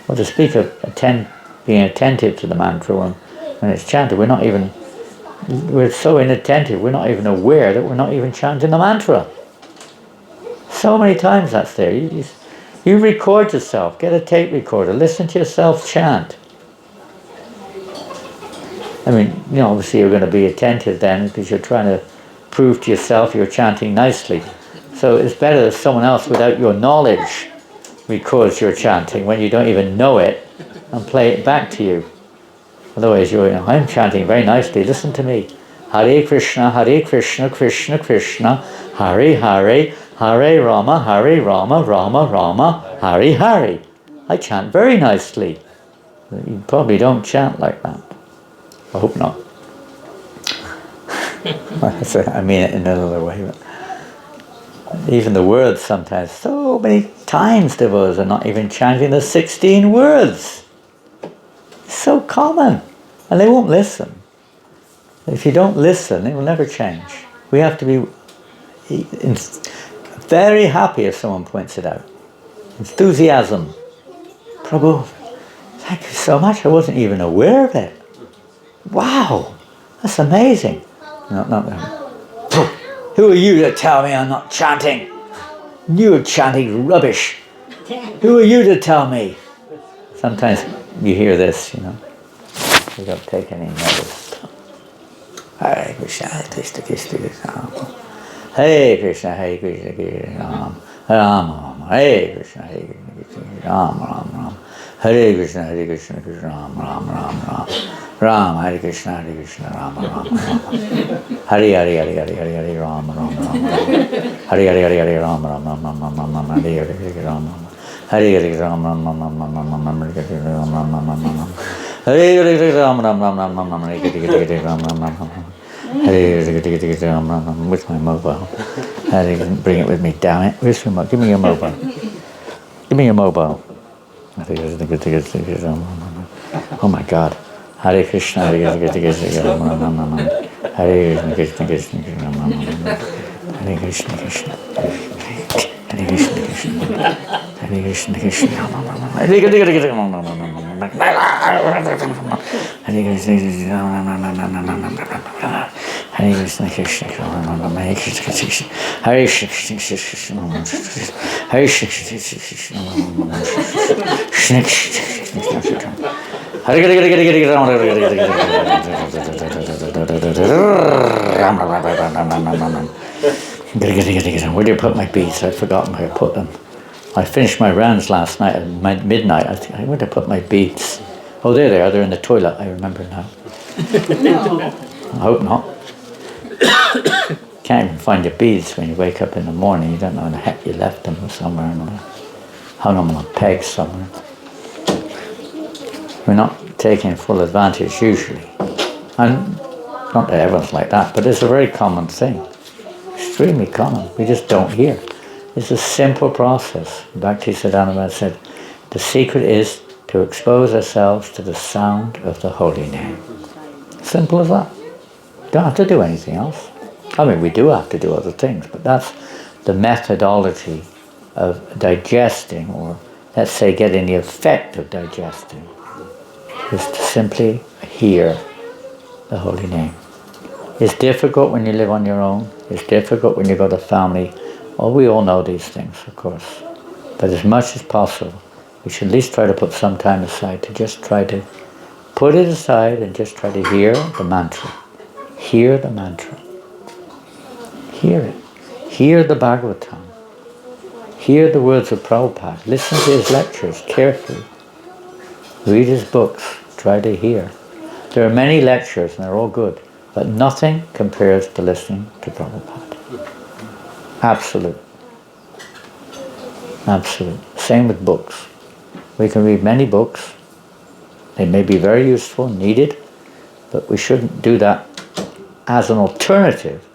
Or to speak of being attentive to the mantra when it's chanted, we're so inattentive, we're not even aware that we're not even chanting the mantra. So many times that's there. You record yourself, get a tape recorder, listen to yourself chant. I mean, obviously you're going to be attentive then because you're trying to prove to yourself you're chanting nicely. So it's better that someone else without your knowledge records your chanting when you don't even know it and play it back to you. Otherwise I'm chanting very nicely, listen to me. Hare Krishna, Krishna Krishna, Hare Hare, Hare Rama, Rama Rama, Hare Hare. I chant very nicely. You probably don't chant like that. I hope not. I mean it in another way. But even the words sometimes, so many times devotees are not even chanting the 16 words. It's so common. And they won't listen. If you don't listen, it will never change. We have to be very happy if someone points it out. Enthusiasm. Prabhu, thank you so much. I wasn't even aware of it. Wow, that's amazing. No, not that. Who are you to tell me I'm not chanting? You're chanting rubbish. Who are you to tell me? Sometimes you hear this, you don't take any notice. Hare Krishna, Krishna Krishna, Hare Krishna, Krishna Ram, Ram, Hare Krishna, Krishna Ram, Ram, Hare Krishna, Krishna Ram, Ram, Ram, Ram, Hare Krishna, Ram, Ram, Hare Hare, Hare Hare, Hare Hare, Ram, Ram, Hare Hare, Hare Hare, Ram, Ram, Ram, Hare Hare, Ram, Hare Hare, Ram, Ram, Hare Hare, Ram, Ram, with my mobile. I didn't bring it with me, damn it. Where's your mobile? Give me your mobile. Give me your mobile. Oh my God. Hare Krishna, Hare Krishna, Hare Krishna, Krishna Hare Krishna, Krishna Hare Krishna, Krishna Hare Krishna, Krishna Hare Krishna, Hare Krishna, Krishna Hare Krishna, Krishna Hare Krishna, Krishna Hare Krishna, Where did I put my beads? I've forgotten where I put them. I finished my rounds last night at midnight. Where did I put my beads? Oh, there they are. They're in the toilet. I remember now. I hope not. Can't even find your beads when you wake up in the morning. You don't know where the heck you left them somewhere. Hung them on a peg somewhere. We're not taking full advantage usually. And not that everyone's like that, but it's a very common thing. Extremely common. We just don't hear. It's a simple process. Bhaktisiddhanta said, the secret is to expose ourselves to the sound of the holy name. Simple as that. Don't have to do anything else. I mean, we do have to do other things, but that's the methodology of digesting, or let's say getting the effect of digesting, is to simply hear the holy name. It's difficult when you live on your own. It's difficult when you've got a family. Well, we all know these things, of course. But as much as possible, we should at least try to put some time aside to just try to put it aside and just try to hear the mantra. Hear the mantra. Hear it. Hear the Bhagavatam. Hear the words of Prabhupada. Listen to his lectures carefully. Read his books. Try to hear. There are many lectures and they're all good, but nothing compares to listening to Prabhupada. Absolute. Absolute. Same with books. We can read many books. They may be very useful, needed, but we shouldn't do that as an alternative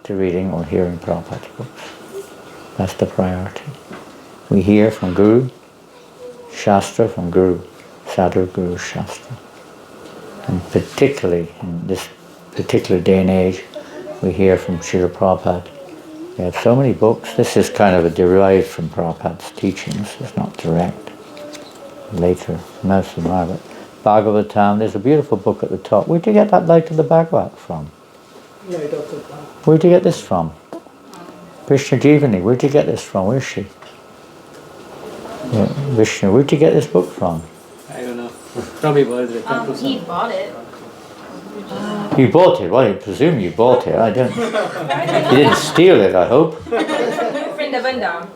to reading or hearing Prabhupada's books. That's the priority. We hear from Guru, Shastra from Guru, Sadhu Guru Shastra. And particularly in this particular day and age, we hear from Srila Prabhupada. We have so many books. This is kind of a derived from Prabhupada's teachings. It's not direct. Later, most of Margaret. Bhagavatam, there's a beautiful book at the top. Where'd you get that Light of the Bhagavat from? Where'd you get this from? Krishna Jivani, where'd you get this from? Where's she? Yeah, Vishnu, where'd you get this book from? I don't know. Probably was it. He bought it. You bought it? Well, I presume you bought it. I don't. You didn't steal it, I hope. Vrindavan Dham.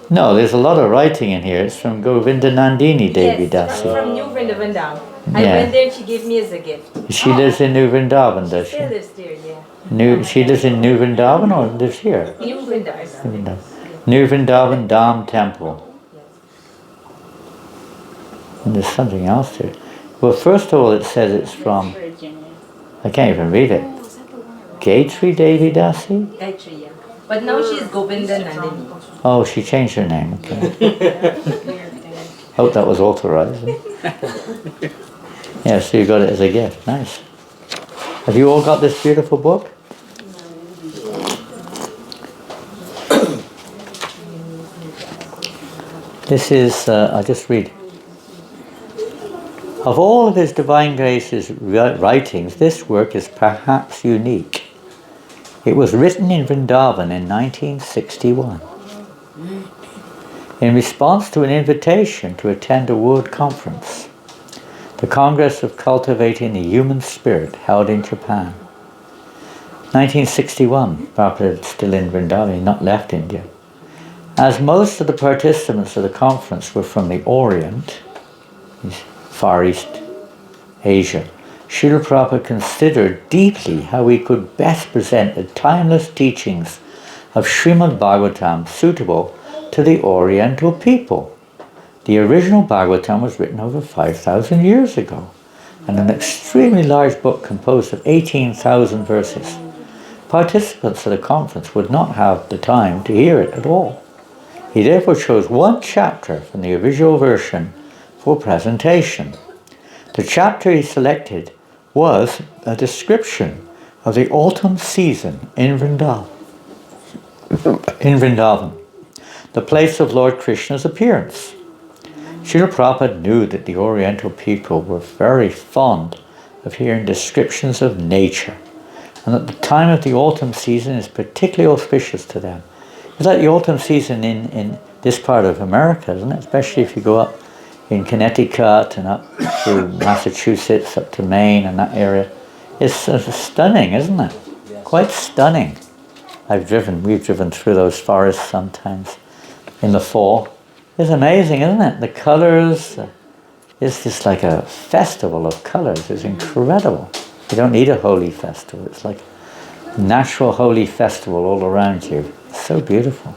No, there's a lot of writing in here. It's from Govinda Nandini Devi Yes, Dasi. from New Vrindavan Dham. I Yeah. went there and she gave me as a gift. She lives in New Vrindavan, does Still she? lives there, yeah. She lives in New Vrindavan or lives here? New Vrindavan. New Vrindavan Dham Temple. And there's something else there. Well, first of all, it says it's from, I can't even read it. Gayatri Devi Dasi? Gayatri, yeah. But now she's Govinda Nandini. Oh, she changed her name, okay. Hope that was authorized. Yeah, so you got it as a gift. Nice. Have you all got this beautiful book? This is, I'll just read. Of all of His Divine Grace's writings, this work is perhaps unique. It was written in Vrindavan in 1961 in response to an invitation to attend a world conference, the Congress of Cultivating the Human Spirit, held in Japan. 1961, Prabhupada is still in Vrindavan, not left India. As most of the participants of the conference were from the Orient, Far East Asia, Srila Prabhupada considered deeply how we could best present the timeless teachings of Srimad Bhagavatam suitable to the Oriental people. The original Bhagavatam was written over 5,000 years ago, and an extremely large book composed of 18,000 verses. Participants of the conference would not have the time to hear it at all. He therefore chose one chapter from the original version for presentation. The chapter he selected was a description of the autumn season in Vrindavan, the place of Lord Krishna's appearance. Srila Prabhupada knew that the Oriental people were very fond of hearing descriptions of nature, and that the time of the autumn season is particularly auspicious to them. It's like the autumn season in this part of America, isn't it? Especially if you go up in Connecticut and up through Massachusetts, up to Maine and that area. It's stunning, isn't it? Yes. Quite stunning. We've driven through those forests sometimes in the fall. It's amazing, isn't it? The colors, it's just like a festival of colors. It's incredible. You don't need a holy festival. It's like a natural holy festival all around you. It's so beautiful.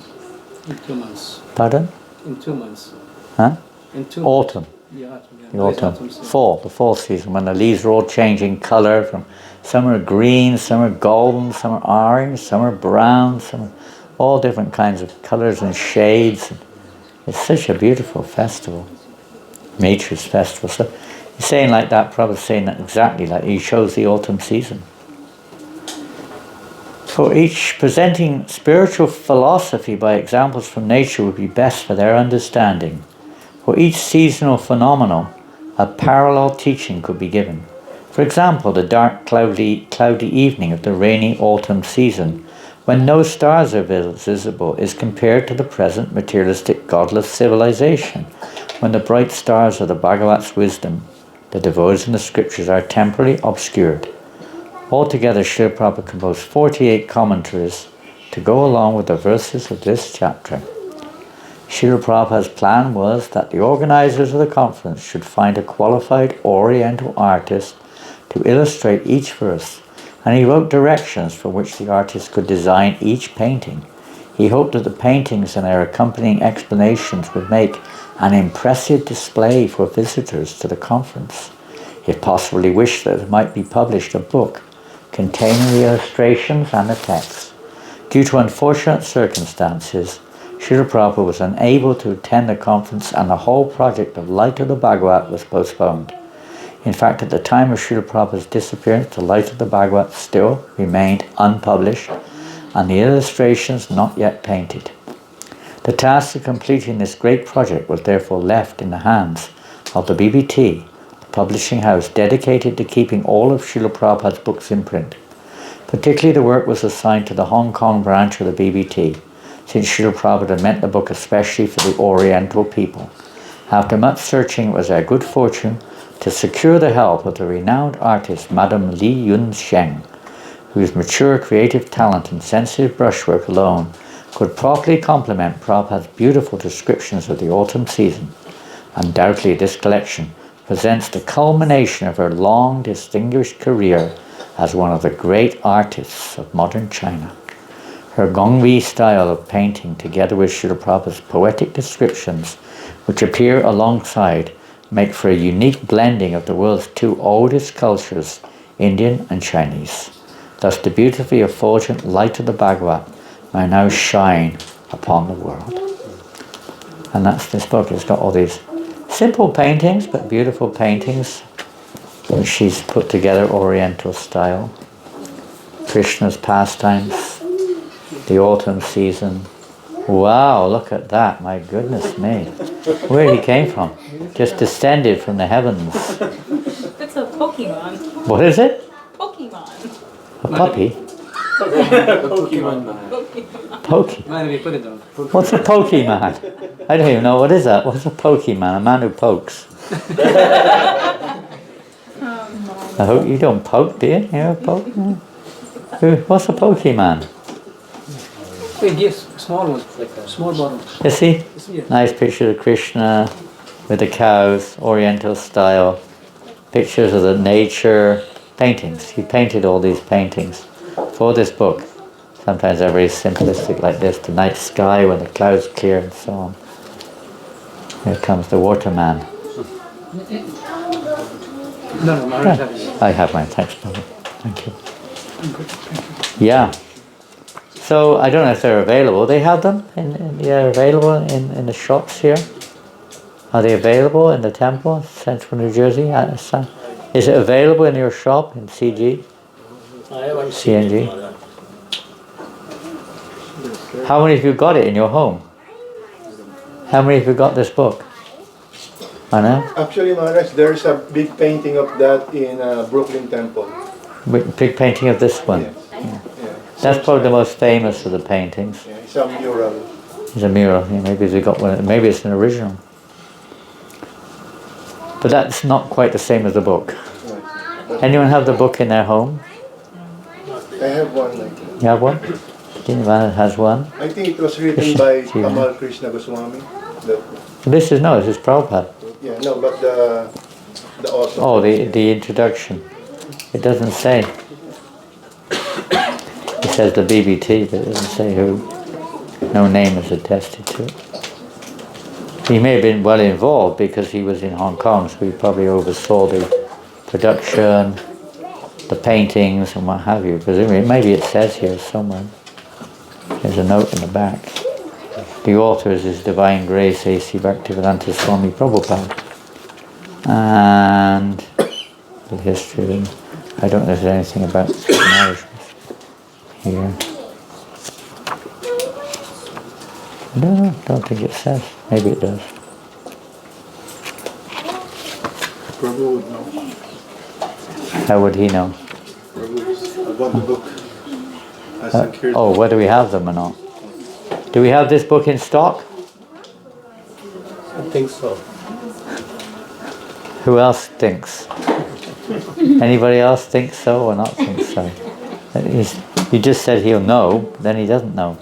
In 2 months. Pardon? In 2 months. Huh? In 2 autumn. Yeah, autumn. Yeah. The autumn. Fall, the fall season, when the leaves are all changing colour. From some are green, some are golden, some are orange, some are brown, some are all different kinds of colours and shades. It's such a beautiful festival. Nature's festival. So he's saying like that, Prabhupada's saying that exactly like he chose the autumn season. For each, presenting spiritual philosophy by examples from nature would be best for their understanding. For each seasonal phenomenon, a parallel teaching could be given. For example, the dark, cloudy evening of the rainy autumn season, when no stars are visible, is compared to the present materialistic godless civilization, when the bright stars of the Bhagavat's wisdom, the devotees in the scriptures, are temporarily obscured. Altogether, Srila Prabhupada composed 48 commentaries to go along with the verses of this chapter. Srila Prabhupada's plan was that the organizers of the conference should find a qualified Oriental artist to illustrate each verse, and he wrote directions from which the artist could design each painting. He hoped that the paintings and their accompanying explanations would make an impressive display for visitors to the conference. He possibly wished that there might be published a book containing the illustrations and the text. Due to unfortunate circumstances, Srila Prabhupada was unable to attend the conference, and the whole project of Light of the Bhagavat was postponed. In fact, at the time of Srila Prabhupada's disappearance, the Light of the Bhagavat still remained unpublished, and the illustrations not yet painted. The task of completing this great project was therefore left in the hands of the BBT, the publishing house dedicated to keeping all of Srila Prabhupada's books in print. Particularly the work was assigned to the Hong Kong branch of the BBT, since Srila Prabhupada had meant the book especially for the Oriental people. After much searching, it was their good fortune to secure the help of the renowned artist Madame Li Yun Sheng, whose mature creative talent and sensitive brushwork alone could properly complement Prabhupada's beautiful descriptions of the autumn season. Undoubtedly, this collection presents the culmination of her long, distinguished career as one of the great artists of modern China. Her Gongvi style of painting, together with Srila Prabhupada's poetic descriptions, which appear alongside, make for a unique blending of the world's two oldest cultures, Indian and Chinese. Thus the beautifully effulgent light of the Bhagavat may now shine upon the world. And that's this book. It's got all these simple paintings, but beautiful paintings, which she's put together Oriental style. Krishna's pastimes, the autumn season. Wow, look at that, my goodness me. Where he came from? Just descended from the heavens. That's a Pokemon. What is it? Pokemon. A puppy? Pokemon man. Poke. Man, we put it down. What's a Pokemon? I don't even know, what is that? What's a Pokemon? A man who pokes. I hope you don't poke, do you? You're a poke? What's a Pokemon? Yes, small one, like a small bottle. You see? Yeah. Nice picture of Krishna with the cows, Oriental style. Pictures of the nature, paintings. He painted all these paintings for this book. Sometimes they're very simplistic like this, the night sky when the clouds clear and so on. Here comes the waterman. No, Maharaj has it. I have mine, thanks, brother. Thank you. Yeah. So I don't know if they're available. They have them? They're available in the shops here? Are they available in the temple, Central New Jersey? Is it available in your shop in CG? I haven't seen CNG? it, Mother. How many of you got it in your home? How many of you got this book? I know. Actually, Maharaj, there's a big painting of that in Brooklyn Temple. Big painting of this one. Yes. Yeah. That's probably the most famous of the paintings. Yeah, it's a mural. It's a mural. Yeah, maybe they got one. Maybe it's an original. But that's not quite the same as the book. Right. Anyone have the book in their home? I have one like that. You have one? Anyone has one? I think it was written by Kamal Krishna Goswami. This is Prabhupada. Yeah, no, but the author. Oh, the introduction. It doesn't say. It says the BBT, but it doesn't say who. No name is attested to it. He may have been well involved because he was in Hong Kong, so he probably oversaw the production, the paintings, and what have you. Presumably, maybe it says here somewhere. There's a note in the back. The author is His Divine Grace A.C. Bhaktivedanta Swami Prabhupada. And the history, I don't know if there's anything about marriage here. I don't know, don't think it says. Maybe it does. Prabhu would know. How would he know? Prabhu, about the book. Oh, whether we have them or not. Do we have this book in stock? I think so. Who else thinks? Anybody else think so or not think so? You just said he'll know, then he doesn't know.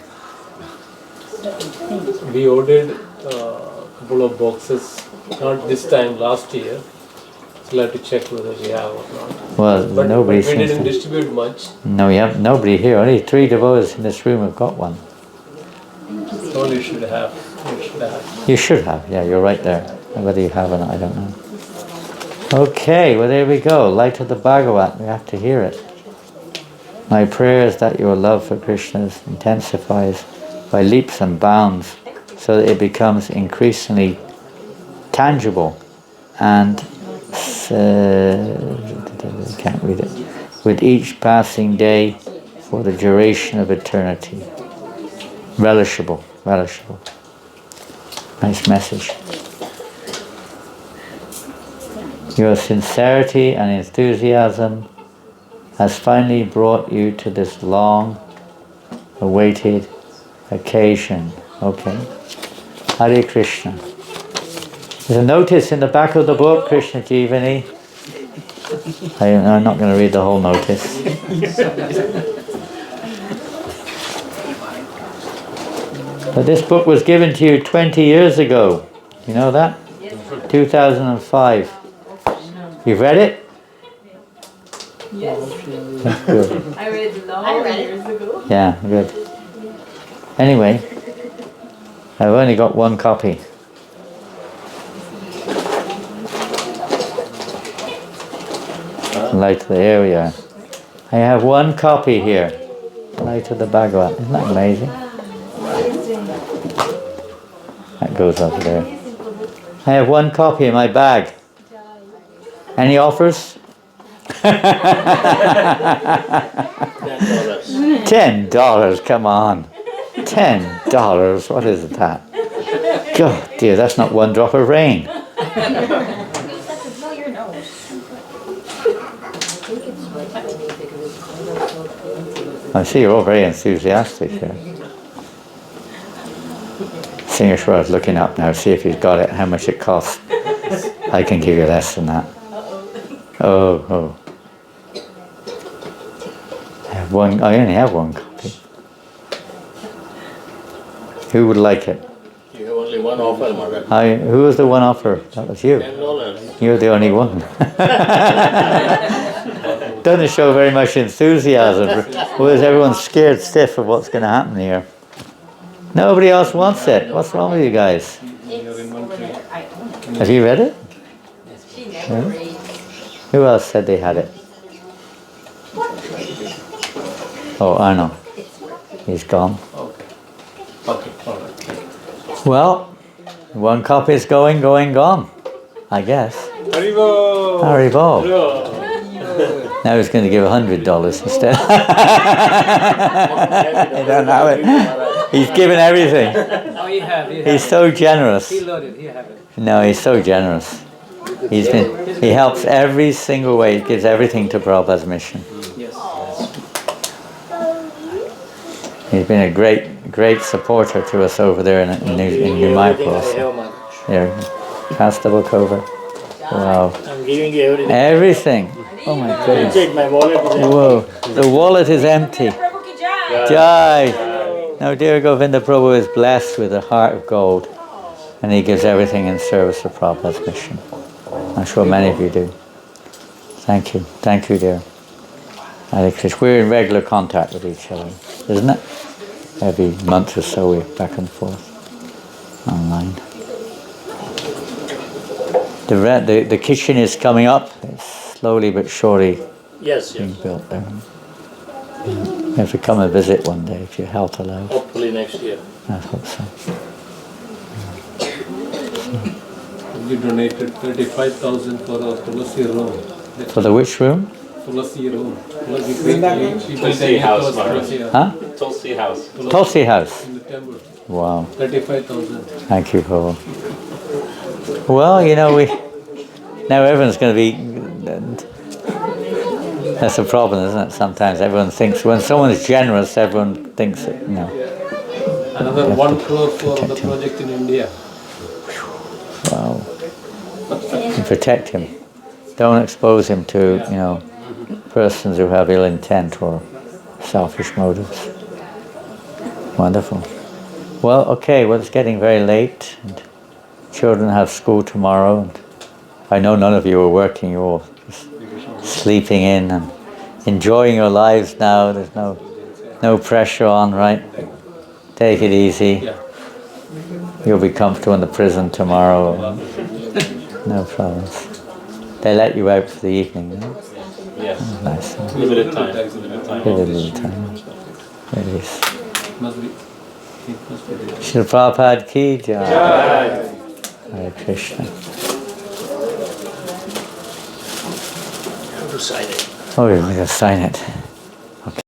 We ordered couple of boxes. Not this time, last year. So we'll have to check whether we have or not. Well, But nobody we seems didn't to. distribute much. No, you have nobody here. Only 3 devotees in this room have got one. So you should have. You should have. You should have. Yeah, you're right there. Whether you have or not, I don't know. Okay, well there we go. Light of the Bhagavat. We have to hear it. My prayer is that your love for Krishna intensifies by leaps and bounds, so that it becomes increasingly tangible and can't read it, with each passing day for the duration of eternity. Relishable. Nice message. Your sincerity and enthusiasm has finally brought you to this long awaited occasion. Okay. Hare Krishna. There's a notice in the back of the book, Krishna Jivani. I'm not going to read the whole notice. But this book was given to you 20 years ago. You know that? 2005. You've read it? Yes. That's good. I read years ago. Yeah, good. Anyway, I've only got one copy. Light of the area. I have one copy here. Light of the Bhagavat. Isn't that amazing? That goes over there. I have one copy in my bag. Any offers? $10, come on. $10, what is that? God dear, that's not one drop of rain. I see you're all very enthusiastic here. Singashwara's looking up now, see if he's got it, how much it costs. I can give you less than that. Oh. I only have one copy. Who would like it? You have only one offer, Mother. Who was the one offer? That was you. $10. You're the only one. Doesn't show very much enthusiasm. Well, everyone's scared stiff of what's going to happen here. Nobody else wants it. What's wrong with you guys? Have you read it? Yeah. Who else said they had it? Oh, I know. He's gone. Okay, all right. Well, one copy is gone. I guess. Haribo! Haribo. Now he's going to give $100 instead. I don't have it. He's given everything. Oh, you have. He's so generous. He loaded. You have it. No, he's so generous. He helps every single way. He gives everything to Prabhupada's mission. Yes. He's been a great supporter to us over there in New Mayapur. There, pass the book over. Wow. I'm giving you everything. Everything. Oh my goodness. Inside my wallet is empty. Whoa. The wallet is empty. Jai. Now, dear Govinda Prabhu is blessed with a heart of gold, and he gives everything in service of Prabhupada's mission. I'm sure many of you do. Thank you, dear. Hare Krishna. We're in regular contact with each other, isn't it? Every month or so we're back and forth online. The kitchen is coming up. It's slowly but surely being built there. You have to come and visit one day if your health allows. Hopefully next year. I hope so. You donated 35,000 for a Tulasi room. For the which room? Tulasi room. Tulsi house, Huh? Tulsi house. Tulsi house. In the temple. Wow. 35,000. Thank you, Prabhu. Well, now everyone's going to be. That's a problem, isn't it? Sometimes everyone thinks when someone's generous, everyone thinks that, Another 1 crore for the project in India. Wow. You protect him. Don't expose him to, persons who have ill intent or selfish motives. Wonderful. Well, okay, well, it's getting very late, and children have school tomorrow, and I know none of you are working, you're all just sleeping in and enjoying your lives now. There's no pressure on, right? Take it easy. You'll be comfortable in the prison tomorrow. No problems. They let you out for the evening, right? Yes. Oh, nice. Limited time. Limited time. It is. Srila Prabhupada ki jai. Hare Krishna. How to sign it? Oh, we're going to sign it.